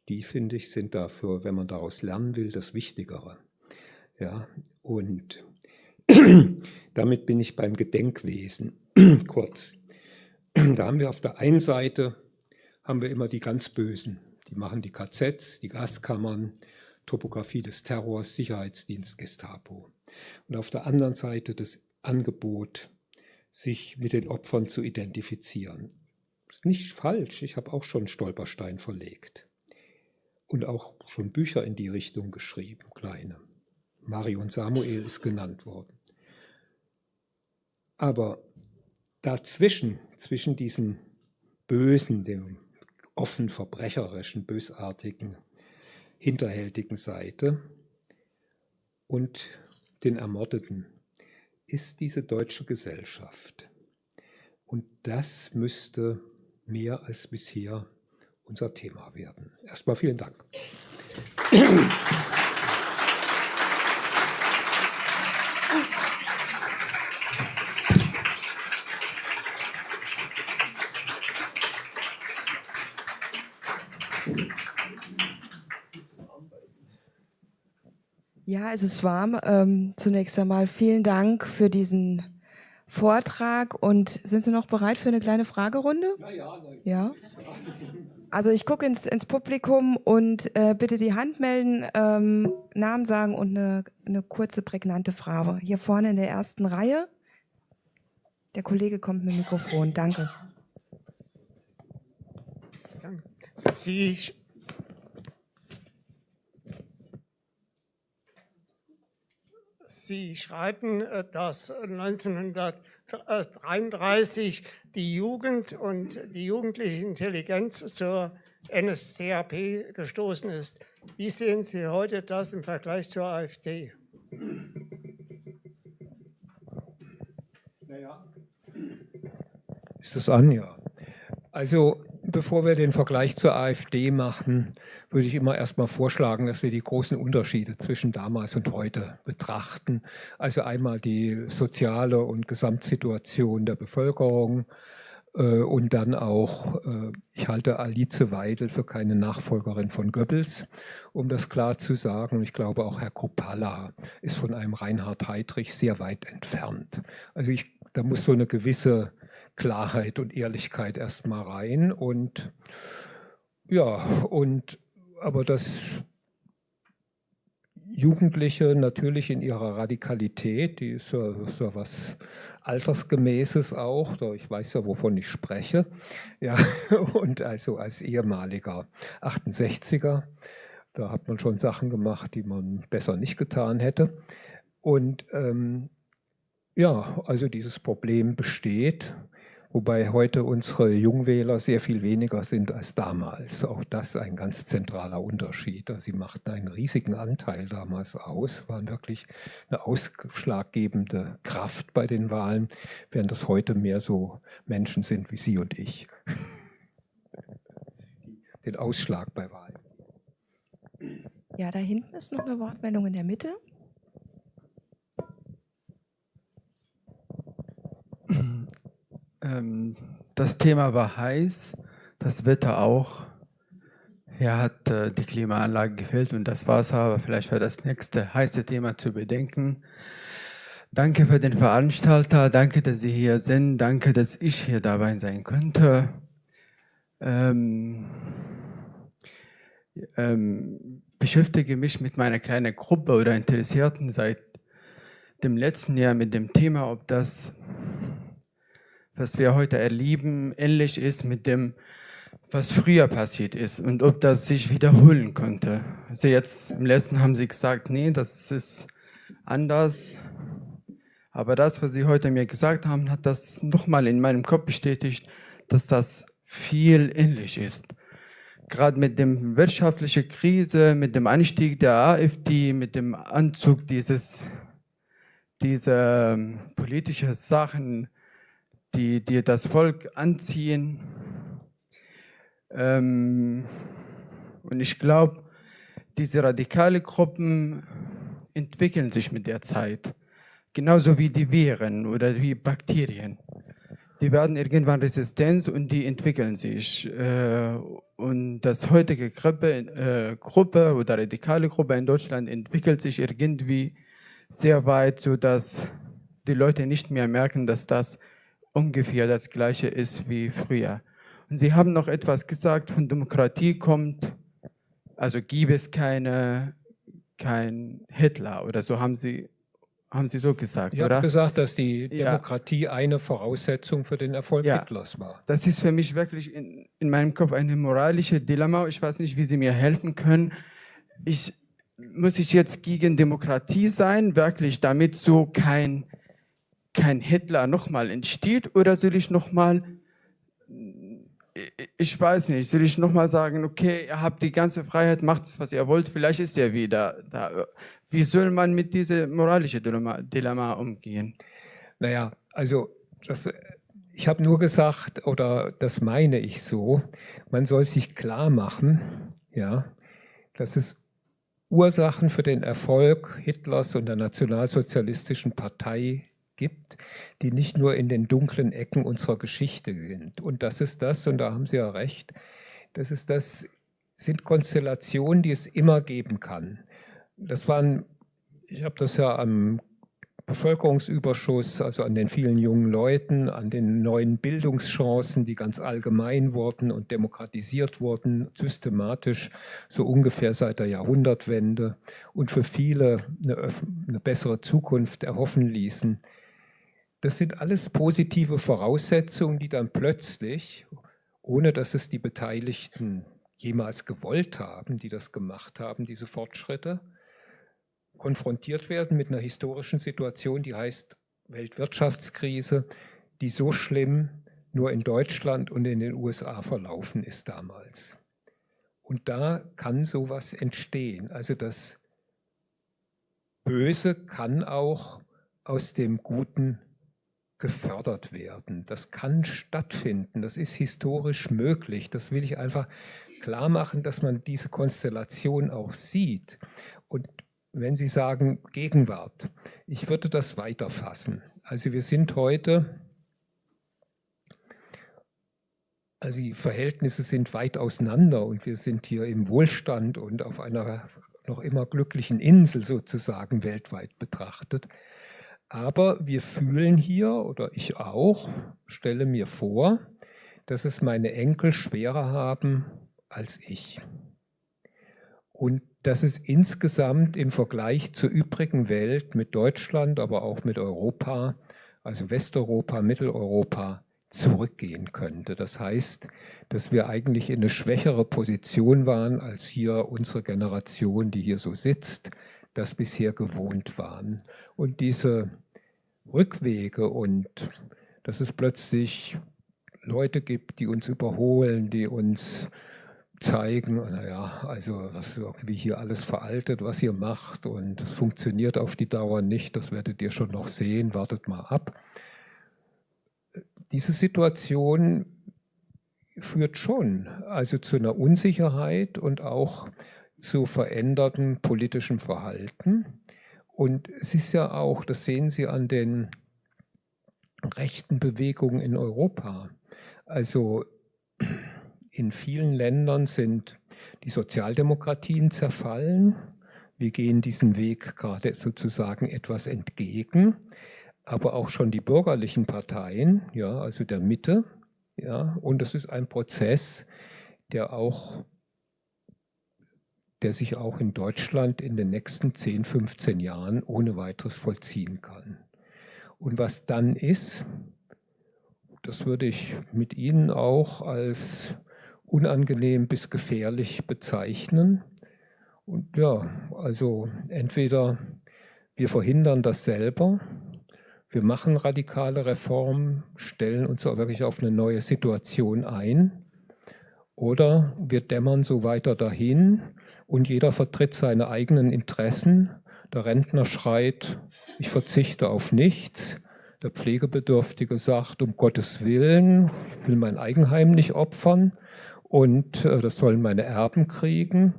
die, finde ich, sind dafür, wenn man daraus lernen will, das Wichtigere. Ja, und damit bin ich beim Gedenkwesen kurz. Da haben wir auf der einen Seite immer die ganz Bösen. Die machen die KZs, die Gaskammern, Topographie des Terrors, Sicherheitsdienst, Gestapo. Und auf der anderen Seite das Angebot, sich mit den Opfern zu identifizieren. Ist nicht falsch, ich habe auch schon Stolperstein verlegt. Und auch schon Bücher in die Richtung geschrieben, kleine. Marion Samuel ist genannt worden. Aber dazwischen, zwischen diesen Bösen, dem offen verbrecherischen, bösartigen, hinterhältigen Seite und den Ermordeten, ist diese deutsche Gesellschaft. Und das müsste mehr als bisher unser Thema werden. Erstmal vielen Dank. Ja, es ist warm. Zunächst einmal vielen Dank für diesen Vortrag. Und sind Sie noch bereit für eine kleine Fragerunde? Ja. Also ich gucke ins Publikum und bitte die Hand melden, Namen sagen und eine kurze, prägnante Frage. Hier vorne in der ersten Reihe. Der Kollege kommt mit dem Mikrofon. Danke. Sie schreiben, dass 1933 die Jugend und die jugendliche Intelligenz zur NSDAP gestoßen ist. Wie sehen Sie heute das im Vergleich zur AfD? Ist das an? Ja. Also bevor wir den Vergleich zur AfD machen, würde ich immer erst mal vorschlagen, dass wir die großen Unterschiede zwischen damals und heute betrachten. Also einmal die soziale und Gesamtsituation der Bevölkerung und dann auch, ich halte Alice Weidel für keine Nachfolgerin von Goebbels, um das klar zu sagen. Und ich glaube auch Herr Kruppalla ist von einem Reinhard Heydrich sehr weit entfernt. Also da muss so eine gewisse Klarheit und Ehrlichkeit erstmal rein. Und ja, aber das Jugendliche natürlich in ihrer Radikalität, die ist ja was Altersgemäßes auch, ich weiß ja, wovon ich spreche, ja, und also als ehemaliger 68er, da hat man schon Sachen gemacht, die man besser nicht getan hätte. Und ja, also dieses Problem besteht, wobei heute unsere Jungwähler sehr viel weniger sind als damals. Auch das ein ganz zentraler Unterschied. Sie machten einen riesigen Anteil damals aus, waren wirklich eine ausschlaggebende Kraft bei den Wahlen, während das heute mehr so Menschen sind wie Sie und ich. Den Ausschlag bei Wahlen. Ja, da hinten ist noch eine Wortmeldung in der Mitte. Das Thema war heiß, das Wetter auch. Hier hat die Klimaanlage gefehlt und das Wasser, aber vielleicht für das nächste heiße Thema zu bedenken. Danke für den Veranstalter, danke, dass Sie hier sind, danke, dass ich hier dabei sein könnte. Beschäftige mich mit meiner kleinen Gruppe oder Interessierten seit dem letzten Jahr mit dem Thema, ob das, was wir heute erleben, ähnlich ist mit dem, was früher passiert ist und ob das sich wiederholen könnte. Also jetzt im letzten haben Sie gesagt, nee, das ist anders. Aber das, was Sie heute mir gesagt haben, hat das nochmal in meinem Kopf bestätigt, dass das viel ähnlich ist. Gerade mit der wirtschaftlichen Krise, mit dem Anstieg der AfD, mit dem Anzug dieser politischen Sachen, die das Volk anziehen. Und ich glaube, diese radikalen Gruppen entwickeln sich mit der Zeit. Genauso wie die Viren oder wie Bakterien. Die werden irgendwann resistent und die entwickeln sich. Und das heutige Gruppe oder radikale Gruppe in Deutschland entwickelt sich irgendwie sehr weit, sodass die Leute nicht mehr merken, dass das ungefähr das Gleiche ist wie früher. Und Sie haben noch etwas gesagt, von Demokratie kommt, also gibt es kein Hitler oder so haben Sie so gesagt, Ich oder? habe gesagt, dass die Demokratie eine Voraussetzung für den Erfolg Hitlers war. Das ist für mich wirklich in meinem Kopf ein moralisches Dilemma. Ich weiß nicht, wie Sie mir helfen können. Muss ich jetzt gegen Demokratie sein, wirklich, damit so kein Hitler nochmal entsteht? Oder soll ich nochmal, ich weiß nicht, soll ich nochmal sagen, okay, ihr habt die ganze Freiheit, macht, was ihr wollt, vielleicht ist er wieder da. Wie soll man mit diesem moralischen Dilemma umgehen? Naja, also ich habe nur gesagt, oder das meine ich so, man soll sich klar machen, ja, dass es Ursachen für den Erfolg Hitlers und der Nationalsozialistischen Partei gibt, die nicht nur in den dunklen Ecken unserer Geschichte sind. Und das ist das, und da haben Sie ja recht, sind Konstellationen, die es immer geben kann. Ich habe das ja am Bevölkerungsüberschuss, also an den vielen jungen Leuten, an den neuen Bildungschancen, die ganz allgemein wurden und demokratisiert wurden, systematisch, so ungefähr seit der Jahrhundertwende und für viele eine bessere Zukunft erhoffen ließen. Das sind alles positive Voraussetzungen, die dann plötzlich, ohne dass es die Beteiligten jemals gewollt haben, die das gemacht haben, diese Fortschritte, konfrontiert werden mit einer historischen Situation, die heißt Weltwirtschaftskrise, die so schlimm nur in Deutschland und in den USA verlaufen ist damals. Und da kann sowas entstehen. Also das Böse kann auch aus dem Guten gefördert werden. Das kann stattfinden. Das ist historisch möglich. Das will ich einfach klar machen, dass man diese Konstellation auch sieht. Und wenn Sie sagen Gegenwart, ich würde das weiterfassen. Also wir sind heute, also die Verhältnisse sind weit auseinander und wir sind hier im Wohlstand und auf einer noch immer glücklichen Insel sozusagen weltweit betrachtet. Aber wir fühlen hier, oder ich auch, stelle mir vor, dass es meine Enkel schwerer haben als ich. Und dass es insgesamt im Vergleich zur übrigen Welt mit Deutschland, aber auch mit Europa, also Westeuropa, Mitteleuropa, zurückgehen könnte. Das heißt, dass wir eigentlich in eine schwächere Position waren, als hier unsere Generation, die hier so sitzt, das bisher gewohnt waren. Und diese Rückwege und dass es plötzlich Leute gibt, die uns überholen, die uns zeigen, naja, also was irgendwie hier alles veraltet, was ihr macht und es funktioniert auf die Dauer nicht, das werdet ihr schon noch sehen, wartet mal ab. Diese Situation führt schon also zu einer Unsicherheit und auch zu verändertem politischem Verhalten. Und es ist ja auch, das sehen Sie an den rechten Bewegungen in Europa. Also in vielen Ländern sind die Sozialdemokratien zerfallen. Wir gehen diesem Weg gerade sozusagen etwas entgegen. Aber auch schon die bürgerlichen Parteien, ja, also der Mitte. Ja, und das ist ein Prozess, der sich auch in Deutschland in den nächsten 10, 15 Jahren ohne weiteres vollziehen kann. Und was dann ist, das würde ich mit Ihnen auch als unangenehm bis gefährlich bezeichnen. Und ja, also entweder wir verhindern das selber, wir machen radikale Reformen, stellen uns auch wirklich auf eine neue Situation ein, oder wir dämmern so weiter dahin und jeder vertritt seine eigenen Interessen. Der Rentner schreit, ich verzichte auf nichts. Der Pflegebedürftige sagt, um Gottes Willen, ich will mein Eigenheim nicht opfern und das sollen meine Erben kriegen.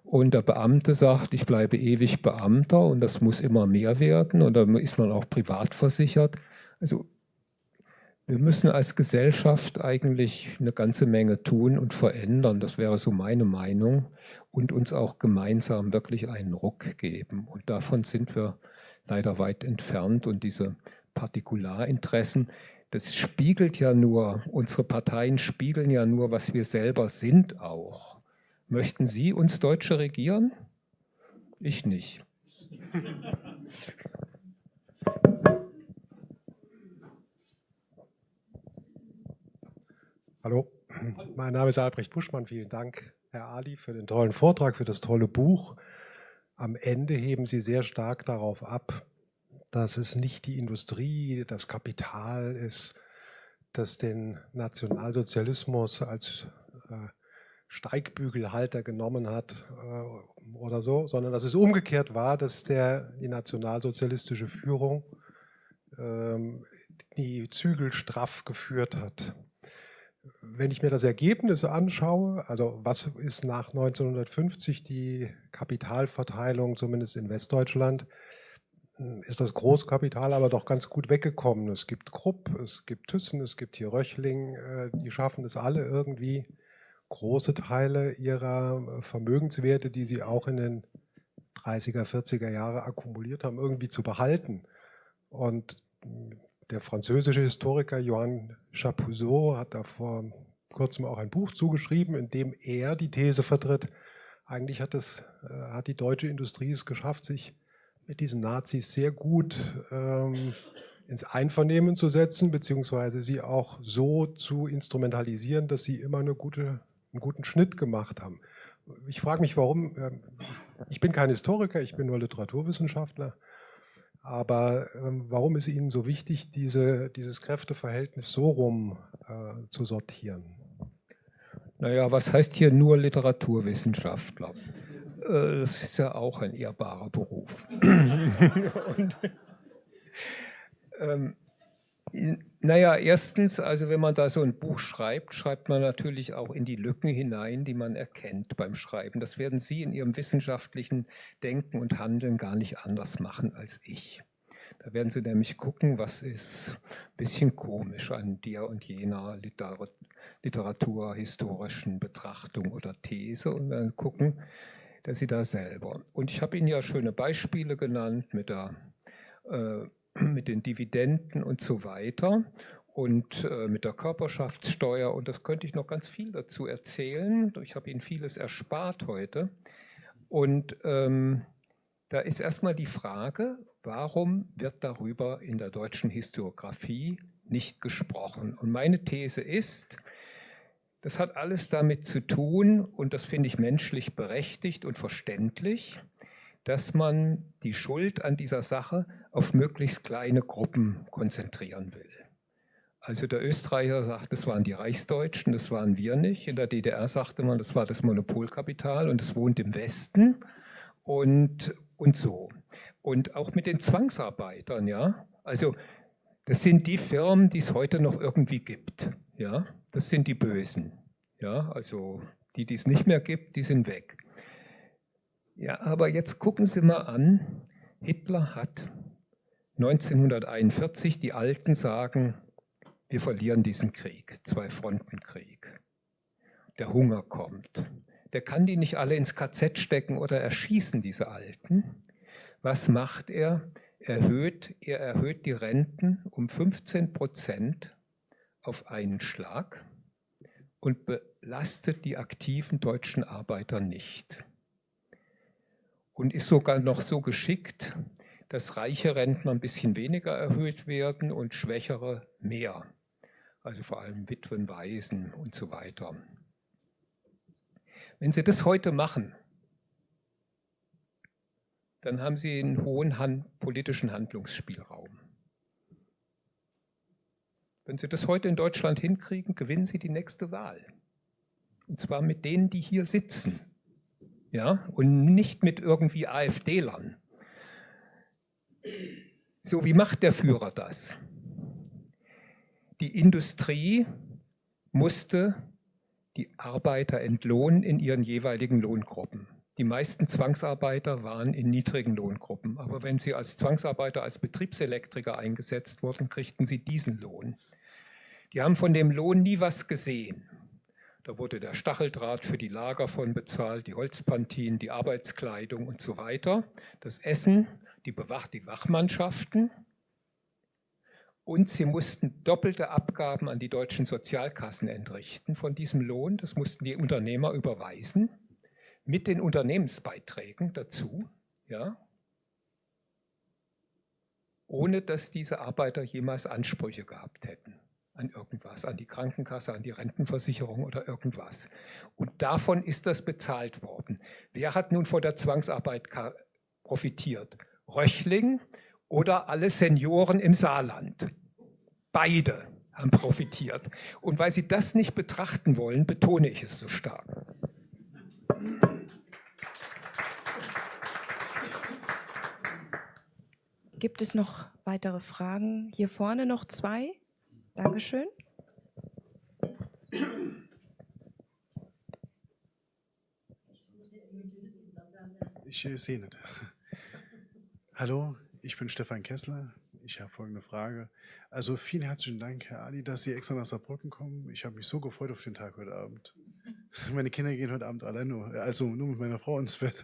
Und der Beamte sagt, ich bleibe ewig Beamter und das muss immer mehr werden und dann ist man auch privat versichert. Also wir müssen als Gesellschaft eigentlich eine ganze Menge tun und verändern, das wäre so meine Meinung, und uns auch gemeinsam wirklich einen Ruck geben. Und davon sind wir leider weit entfernt und diese Partikularinteressen, das spiegelt ja nur, unsere Parteien spiegeln ja nur, was wir selber sind auch. Möchten Sie uns Deutsche regieren? Ich nicht. Hallo, mein Name ist Albrecht Buschmann. Vielen Dank, Herr Ali, für den tollen Vortrag, für das tolle Buch. Am Ende heben Sie sehr stark darauf ab, dass es nicht die Industrie, das Kapital ist, das den Nationalsozialismus als Steigbügelhalter genommen hat oder so, sondern dass es umgekehrt war, dass die nationalsozialistische Führung die Zügel straff geführt hat. Wenn ich mir das Ergebnis anschaue, also was ist nach 1950 die Kapitalverteilung, zumindest in Westdeutschland, ist das Großkapital aber doch ganz gut weggekommen. Es gibt Krupp, es gibt Thyssen, es gibt hier Röchling, die schaffen es alle irgendwie, große Teile ihrer Vermögenswerte, die sie auch in den 30er, 40er Jahre akkumuliert haben, irgendwie zu behalten. Und der französische Historiker Johann Chapuzot hat da vor kurzem auch ein Buch zugeschrieben, in dem er die These vertritt, eigentlich hat die deutsche Industrie es geschafft, sich mit diesen Nazis sehr gut ins Einvernehmen zu setzen, beziehungsweise sie auch so zu instrumentalisieren, dass sie immer einen guten Schnitt gemacht haben. Ich frage mich, warum. Ich bin kein Historiker, ich bin nur Literaturwissenschaftler. Aber warum ist Ihnen so wichtig, dieses Kräfteverhältnis so rum zu sortieren? Naja, was heißt hier nur Literaturwissenschaftler? Das ist ja auch ein ehrbarer Beruf. Und, naja, erstens, also wenn man da so ein Buch schreibt, schreibt man natürlich auch in die Lücken hinein, die man erkennt beim Schreiben. Das werden Sie in Ihrem wissenschaftlichen Denken und Handeln gar nicht anders machen als ich. Da werden Sie nämlich gucken, was ist ein bisschen komisch an der und jener literaturhistorischen Betrachtung oder These und dann gucken, dass Sie da selber. Und ich habe Ihnen ja schöne Beispiele genannt mit den Dividenden und so weiter und mit der Körperschaftssteuer und das könnte ich noch ganz viel dazu erzählen. Ich habe Ihnen vieles erspart heute und da ist erstmal die Frage, warum wird darüber in der deutschen Historiographie nicht gesprochen? Und meine These ist, das hat alles damit zu tun, und das finde ich menschlich berechtigt und verständlich, dass man die Schuld an dieser Sache auf möglichst kleine Gruppen konzentrieren will. Also der Österreicher sagt, das waren die Reichsdeutschen, das waren wir nicht. In der DDR sagte man, das war das Monopolkapital und es wohnt im Westen und so. Und auch mit den Zwangsarbeitern, ja. Also das sind die Firmen, die es heute noch irgendwie gibt, ja. Das sind die Bösen, ja. Also die es nicht mehr gibt, die sind weg. Ja, aber jetzt gucken Sie mal an, Hitler hat 1941, die Alten sagen, wir verlieren diesen Krieg, Zwei-Fronten-Krieg. Der Hunger kommt. Der kann die nicht alle ins KZ stecken oder erschießen, diese Alten. Was macht er? Er erhöht die Renten um 15% auf einen Schlag und belastet die aktiven deutschen Arbeiter nicht. Und ist sogar noch so geschickt, dass reiche Rentner ein bisschen weniger erhöht werden und schwächere mehr. Also vor allem Witwen, Waisen und so weiter. Wenn Sie das heute machen, dann haben Sie einen hohen politischen Handlungsspielraum. Wenn Sie das heute in Deutschland hinkriegen, gewinnen Sie die nächste Wahl. Und zwar mit denen, die hier sitzen. Ja? Und nicht mit irgendwie AfD-Lern. So, wie macht der Führer das? Die Industrie musste die Arbeiter entlohnen in ihren jeweiligen Lohngruppen. Die meisten Zwangsarbeiter waren in niedrigen Lohngruppen. Aber wenn sie als Zwangsarbeiter, als Betriebselektriker eingesetzt wurden, kriegten sie diesen Lohn. Die haben von dem Lohn nie was gesehen. Da wurde der Stacheldraht für die Lager von bezahlt, die Holzpantinen, die Arbeitskleidung und so weiter. Das Essen, die Wachmannschaften. Und sie mussten doppelte Abgaben an die deutschen Sozialkassen entrichten von diesem Lohn. Das mussten die Unternehmer überweisen, mit den Unternehmensbeiträgen dazu, ja, ohne dass diese Arbeiter jemals Ansprüche gehabt hätten an irgendwas, an die Krankenkasse, an die Rentenversicherung oder irgendwas. Und davon ist das bezahlt worden. Wer hat nun von der Zwangsarbeit profitiert? Röchling oder alle Senioren im Saarland? Beide haben profitiert. Und weil Sie das nicht betrachten wollen, betone ich es so stark. Gibt es noch weitere Fragen? Hier vorne noch 2. Dankeschön. Ich sehe nicht. Hallo, ich bin Stefan Kessler. Ich habe folgende Frage. Also vielen herzlichen Dank, Herr Ali, dass Sie extra nach Saarbrücken kommen. Ich habe mich so gefreut auf den Tag heute Abend. Meine Kinder gehen heute Abend allein nur mit meiner Frau ins Bett,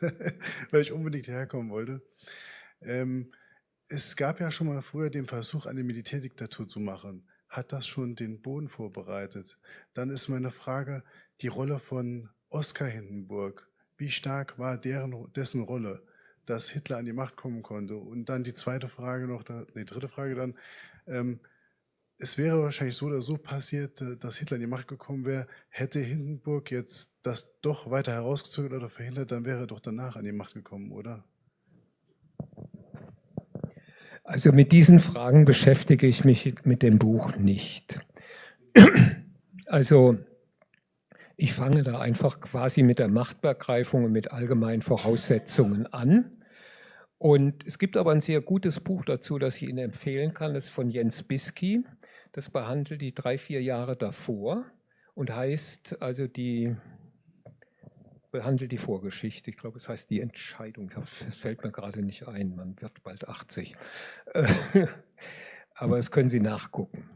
weil ich unbedingt herkommen wollte. Es gab ja schon mal früher den Versuch, eine Militärdiktatur zu machen. Hat das schon den Boden vorbereitet? Dann ist meine Frage, die Rolle von Oskar Hindenburg. Wie stark war dessen Rolle, dass Hitler an die Macht kommen konnte? Und dann die dritte Frage dann, es wäre wahrscheinlich so oder so passiert, dass Hitler an die Macht gekommen wäre. Hätte Hindenburg jetzt das doch weiter herausgezögert oder verhindert, dann wäre er doch danach an die Macht gekommen, oder? Also mit diesen Fragen beschäftige ich mich mit dem Buch nicht. Also ich fange da einfach quasi mit der Machtergreifung und mit allgemeinen Voraussetzungen an. Und es gibt aber ein sehr gutes Buch dazu, das ich Ihnen empfehlen kann. Das ist von Jens Bisky. Das behandelt die 3-4 Jahre davor und heißt, also behandelt die Vorgeschichte. Ich glaube, es heißt die Entscheidung. Das fällt mir gerade nicht ein. Man wird bald 80. Aber das können Sie nachgucken.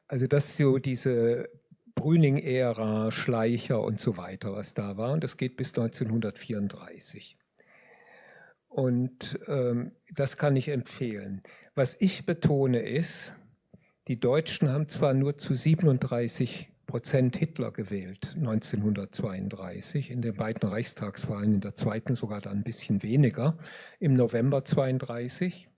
Also das ist so diese Brüning-Ära, Schleicher und so weiter, was da war. Und das geht bis 1934. Und das kann ich empfehlen. Was ich betone ist, die Deutschen haben zwar nur zu 37% Hitler gewählt 1932, in den beiden Reichstagswahlen, in der zweiten sogar dann ein bisschen weniger, im November 1932,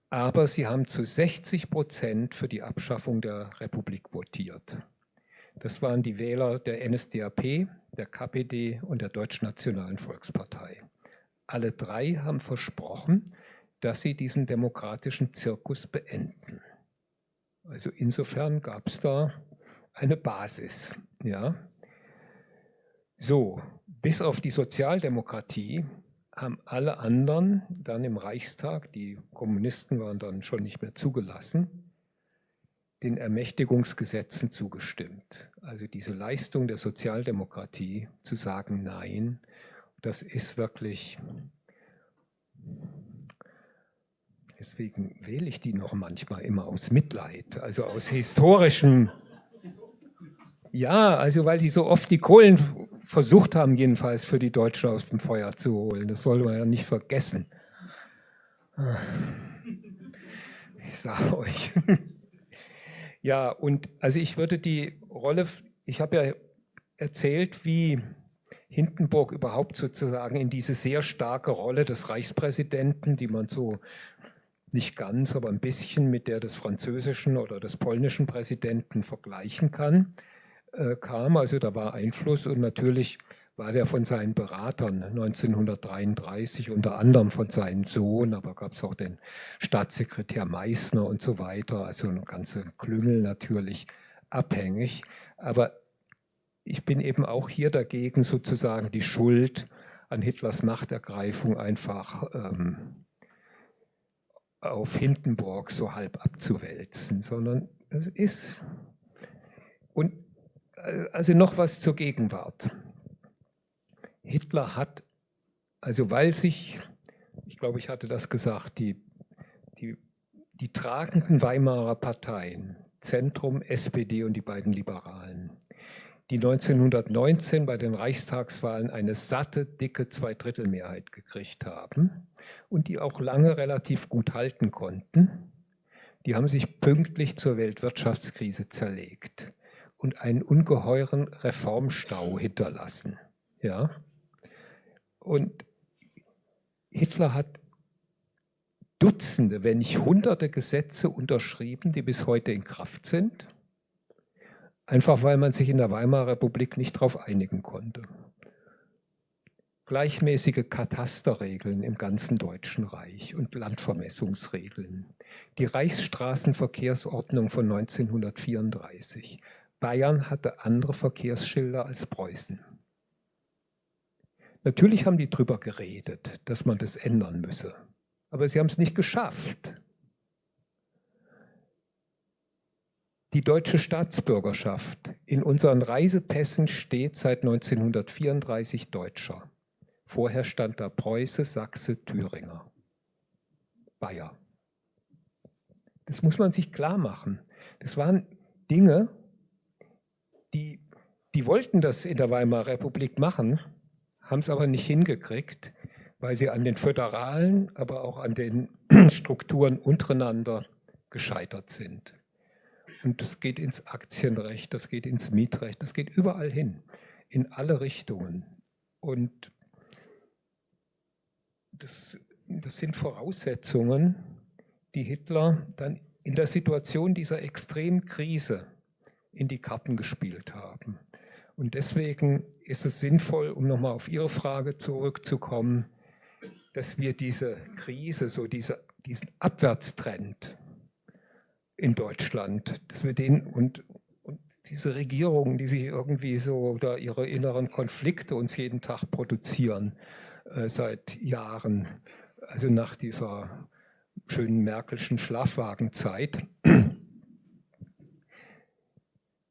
aber sie haben zu 60% für die Abschaffung der Republik votiert. Das waren die Wähler der NSDAP, der KPD und der Deutschnationalen Volkspartei. Alle drei haben versprochen, dass sie diesen demokratischen Zirkus beenden. Also insofern gab es da eine Basis. Ja. So, bis auf die Sozialdemokratie haben alle anderen dann im Reichstag, die Kommunisten waren dann schon nicht mehr zugelassen, den Ermächtigungsgesetzen zugestimmt. Also diese Leistung der Sozialdemokratie zu sagen, nein, das ist wirklich, deswegen wähle ich die noch manchmal immer aus Mitleid, also aus historischem, ja, also weil die so oft die Kohlen versucht haben, jedenfalls für die Deutschen aus dem Feuer zu holen. Das soll man ja nicht vergessen. Ich sage euch. Ja, und also ich würde die Rolle, ich habe ja erzählt, wie Hindenburg überhaupt sozusagen in diese sehr starke Rolle des Reichspräsidenten, die man so nicht ganz, aber ein bisschen mit der des französischen oder des polnischen Präsidenten vergleichen kann, kam. Also da war Einfluss und natürlich war der von seinen Beratern 1933, unter anderem von seinem Sohn, aber gab es auch den Staatssekretär Meißner und so weiter, also eine ganze Klüngel natürlich abhängig. Aber ich bin eben auch hier dagegen, sozusagen die Schuld an Hitlers Machtergreifung einfach auf Hindenburg so halb abzuwälzen, sondern es ist, und also noch was zur Gegenwart. Hitler hat, also weil sich, ich glaube, ich hatte das gesagt, die tragenden Weimarer Parteien, Zentrum, SPD und die beiden Liberalen, die 1919 bei den Reichstagswahlen eine satte, dicke Zweidrittelmehrheit gekriegt haben und die auch lange relativ gut halten konnten, die haben sich pünktlich zur Weltwirtschaftskrise zerlegt und einen ungeheuren Reformstau hinterlassen. Ja? Und Hitler hat Dutzende, wenn nicht Hunderte Gesetze unterschrieben, die bis heute in Kraft sind, einfach weil man sich in der Weimarer Republik nicht darauf einigen konnte. Gleichmäßige Katasterregeln im ganzen Deutschen Reich und Landvermessungsregeln. Die Reichsstraßenverkehrsordnung von 1934. Bayern hatte andere Verkehrsschilder als Preußen. Natürlich haben die darüber geredet, dass man das ändern müsse, aber sie haben es nicht geschafft. Die deutsche Staatsbürgerschaft. In unseren Reisepässen steht seit 1934 Deutscher. Vorher stand da Preuße, Sachse, Thüringer, Bayer. Das muss man sich klar machen. Das waren Dinge, die wollten das in der Weimarer Republik machen, haben es aber nicht hingekriegt, weil sie an den föderalen, aber auch an den Strukturen untereinander gescheitert sind. Und das geht ins Aktienrecht, das geht ins Mietrecht, das geht überall hin, in alle Richtungen. Und das sind Voraussetzungen, die Hitler dann in der Situation dieser extremen Krise in die Karten gespielt haben. Und deswegen ist es sinnvoll, um nochmal auf Ihre Frage zurückzukommen, dass wir diese Krise, so diesen Abwärtstrend in Deutschland, dass wir den und diese Regierungen, die sich irgendwie so oder ihre inneren Konflikte uns jeden Tag produzieren seit Jahren, also nach dieser schönen Merkelschen Schlafwagenzeit,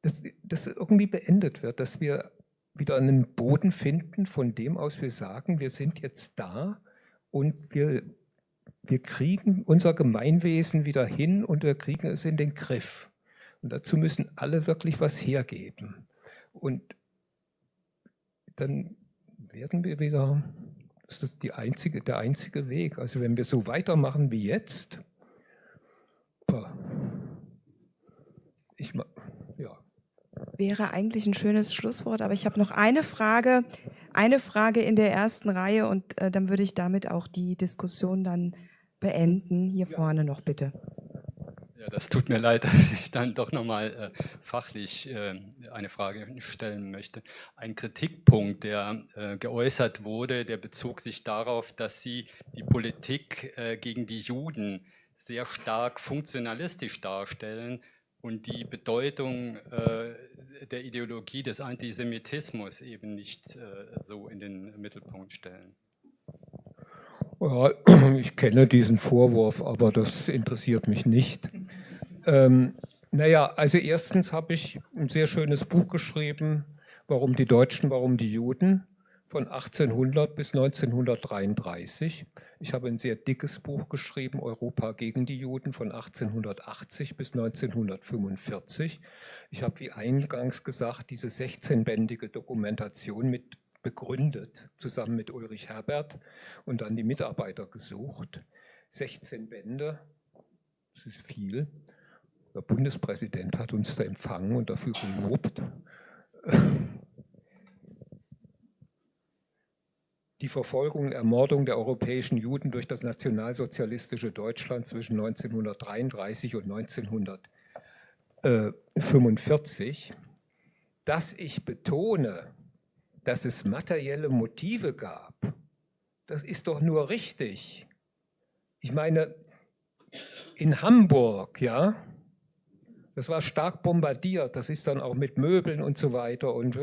dass das irgendwie beendet wird, dass wir wieder einen Boden finden, von dem aus wir sagen, wir sind jetzt da und wir kriegen unser Gemeinwesen wieder hin und wir kriegen es in den Griff. Und dazu müssen alle wirklich was hergeben. Und dann werden wir wieder, das ist der einzige Weg. Also wenn wir so weitermachen wie jetzt, ja. Wäre eigentlich ein schönes Schlusswort, aber ich habe noch eine Frage in der ersten Reihe und dann würde ich damit auch die Diskussion dann beenden. Hier vorne noch bitte. Ja, das tut mir leid, dass ich dann doch nochmal fachlich eine Frage stellen möchte. Ein Kritikpunkt, der geäußert wurde, der bezog sich darauf, dass Sie die Politik gegen die Juden sehr stark funktionalistisch darstellen und die Bedeutung der Ideologie des Antisemitismus eben nicht so in den Mittelpunkt stellen. Ja, ich kenne diesen Vorwurf, aber das interessiert mich nicht. Naja, also erstens habe ich ein sehr schönes Buch geschrieben, Warum die Deutschen, warum die Juden, von 1800 bis 1933. Ich habe ein sehr dickes Buch geschrieben, Europa gegen die Juden, von 1880 bis 1945. Ich habe, wie eingangs gesagt, diese 16-bändige Dokumentation mit begründet, zusammen mit Ulrich Herbert und dann die Mitarbeiter gesucht. 16 Bände, das ist viel. Der Bundespräsident hat uns da empfangen und dafür gelobt. Die Verfolgung und Ermordung der europäischen Juden durch das nationalsozialistische Deutschland zwischen 1933 und 1945, dass ich betone, dass es materielle Motive gab, das ist doch nur richtig. Ich meine, in Hamburg, ja, das war stark bombardiert, das ist dann auch mit Möbeln und so weiter und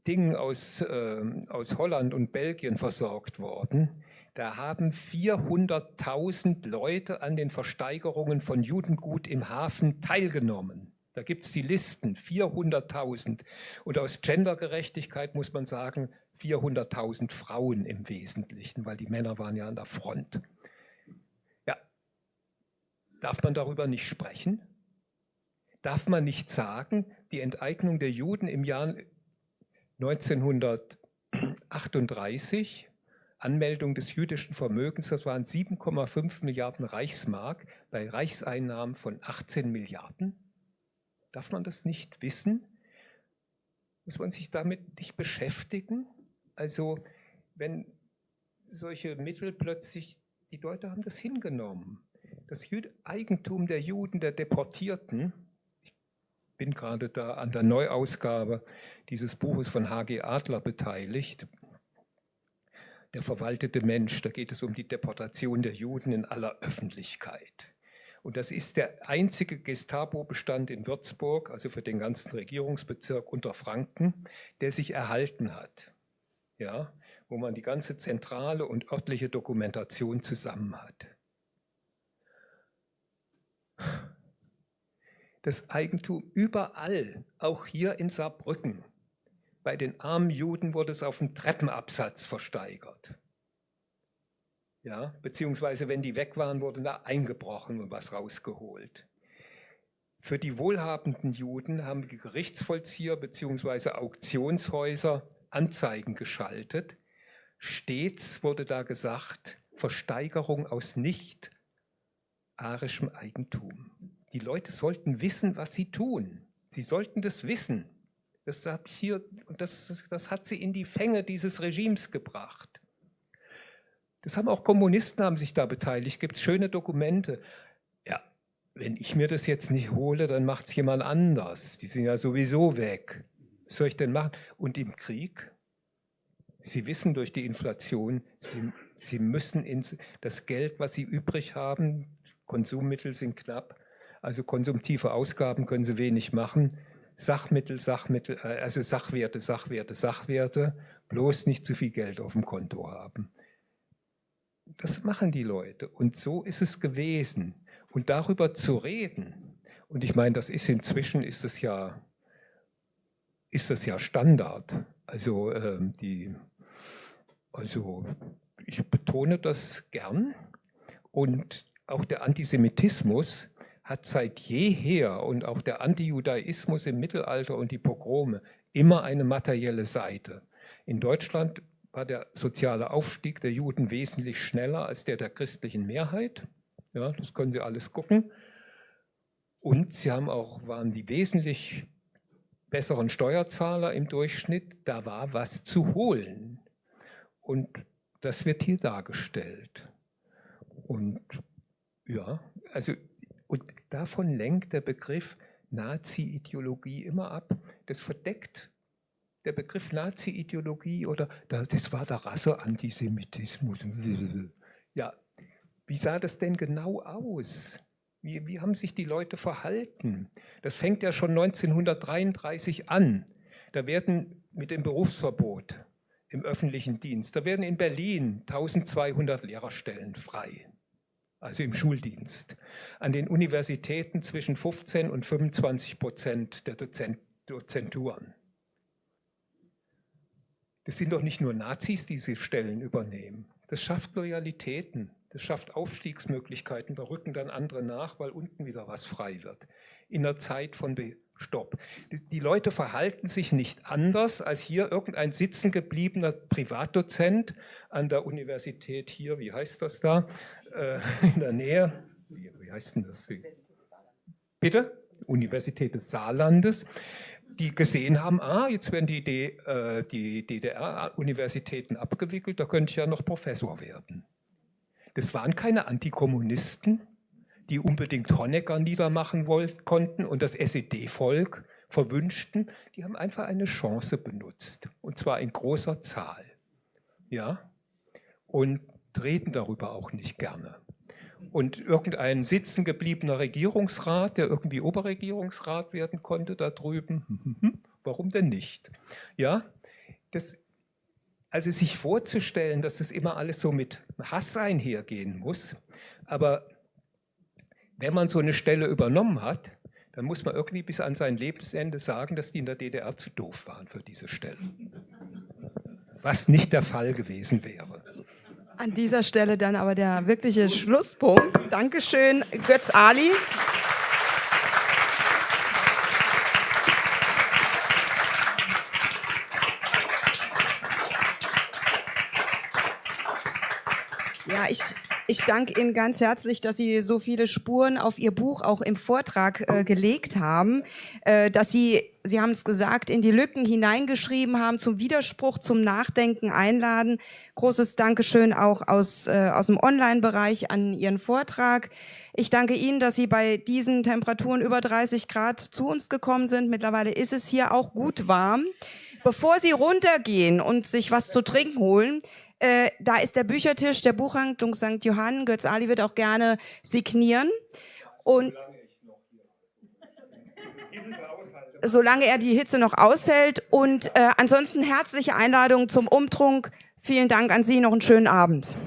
Dingen aus Holland und Belgien versorgt worden. Da haben 400.000 Leute an den Versteigerungen von Judengut im Hafen teilgenommen. Da gibt es die Listen, 400.000. Und aus Gendergerechtigkeit muss man sagen, 400.000 Frauen im Wesentlichen, weil die Männer waren ja an der Front. Ja, darf man darüber nicht sprechen? Darf man nicht sagen, die Enteignung der Juden im Jahr 1938, Anmeldung des jüdischen Vermögens, das waren 7,5 Milliarden Reichsmark bei Reichseinnahmen von 18 Milliarden. Darf man das nicht wissen? Muss man sich damit nicht beschäftigen? Also wenn solche Mittel plötzlich, die Leute haben das hingenommen. Das Eigentum der Juden, der Deportierten, ich bin gerade da an der Neuausgabe dieses Buches von H.G. Adler beteiligt, Der verwaltete Mensch, da geht es um die Deportation der Juden in aller Öffentlichkeit. Und das ist der einzige Gestapo-Bestand in Würzburg, also für den ganzen Regierungsbezirk Unterfranken, der sich erhalten hat. Ja, wo man die ganze zentrale und örtliche Dokumentation zusammen hat. Das Eigentum überall, auch hier in Saarbrücken. Bei den armen Juden wurde es auf dem Treppenabsatz versteigert. Ja, beziehungsweise wenn die weg waren, wurde da eingebrochen und was rausgeholt. Für die wohlhabenden Juden haben die Gerichtsvollzieher beziehungsweise Auktionshäuser Anzeigen geschaltet. Stets wurde da gesagt, Versteigerung aus nicht arischem Eigentum. Die Leute sollten wissen, was sie tun. Sie sollten das wissen. Das hat sie in die Fänge dieses Regimes gebracht. Das haben auch Kommunisten, haben sich da beteiligt. Gibt es schöne Dokumente. Ja, wenn ich mir das jetzt nicht hole, dann macht es jemand anders. Die sind ja sowieso weg. Was soll ich denn machen? Und im Krieg, Sie wissen durch die Inflation, Sie müssen das Geld, was Sie übrig haben, Konsummittel sind knapp, also konsumtive Ausgaben können Sie wenig machen. Sachmittel, also Sachwerte, bloß nicht zu viel Geld auf dem Konto haben. Das machen die Leute und so ist es gewesen. Und darüber zu reden, und ich meine, das ist inzwischen, ist das ja Standard. Also ich betone das gern und auch der Antisemitismus hat seit jeher und auch der Antijudaismus im Mittelalter und die Pogrome immer eine materielle Seite. In Deutschland war der soziale Aufstieg der Juden wesentlich schneller als der christlichen Mehrheit. Ja, das können Sie alles gucken. Und sie waren die wesentlich besseren Steuerzahler im Durchschnitt. Da war was zu holen. Und das wird hier dargestellt. Und ja, und davon lenkt der Begriff Nazi-Ideologie immer ab. Das verdeckt der Begriff Nazi-Ideologie oder das war der Rasse-Antisemitismus. Ja, wie sah das denn genau aus? Wie haben sich die Leute verhalten? Das fängt ja schon 1933 an. Da werden mit dem Berufsverbot im öffentlichen Dienst, da werden in Berlin 1200 Lehrerstellen frei. Also im Schuldienst. An den Universitäten zwischen 15 und 25% der Dozenturen. Das sind doch nicht nur Nazis, die diese Stellen übernehmen. Das schafft Loyalitäten, das schafft Aufstiegsmöglichkeiten, da rücken dann andere nach, weil unten wieder was frei wird. In der Zeit von Stopp. Die Leute verhalten sich nicht anders als hier irgendein sitzengebliebener Privatdozent an der Universität hier, wie heißt das da, in der Nähe, wie heißt denn das? Bitte? Universität des Saarlandes, die gesehen haben, jetzt werden die DDR-Universitäten abgewickelt, da könnte ich ja noch Professor werden. Das waren keine Antikommunisten, die unbedingt Honecker niedermachen konnten und das SED-Volk verwünschten. Die haben einfach eine Chance benutzt, und zwar in großer Zahl. Ja? Und reden darüber auch nicht gerne. Und irgendein sitzen gebliebener Regierungsrat, der irgendwie Oberregierungsrat werden konnte da drüben, warum denn nicht? Ja? Also sich vorzustellen, dass das immer alles so mit Hass einhergehen muss, aber wenn man so eine Stelle übernommen hat, dann muss man irgendwie bis an sein Lebensende sagen, dass die in der DDR zu doof waren für diese Stelle. Was nicht der Fall gewesen wäre. An dieser Stelle dann aber der wirkliche Schlusspunkt. Dankeschön, Götz Ali. Ja, ich danke Ihnen ganz herzlich, dass Sie so viele Spuren auf Ihr Buch auch im Vortrag gelegt haben, dass Sie haben es gesagt, in die Lücken hineingeschrieben haben, zum Widerspruch, zum Nachdenken einladen. Großes Dankeschön auch aus dem Online-Bereich an Ihren Vortrag. Ich danke Ihnen, dass Sie bei diesen Temperaturen über 30 Grad zu uns gekommen sind. Mittlerweile ist es hier auch gut warm. Bevor Sie runtergehen und sich was zu trinken holen, da ist der Büchertisch der Buchhandlung St. Johann. Götz Ali wird auch gerne signieren. Und solange er die Hitze noch aushält. Und ansonsten herzliche Einladung zum Umtrunk. Vielen Dank an Sie. Noch einen schönen Abend.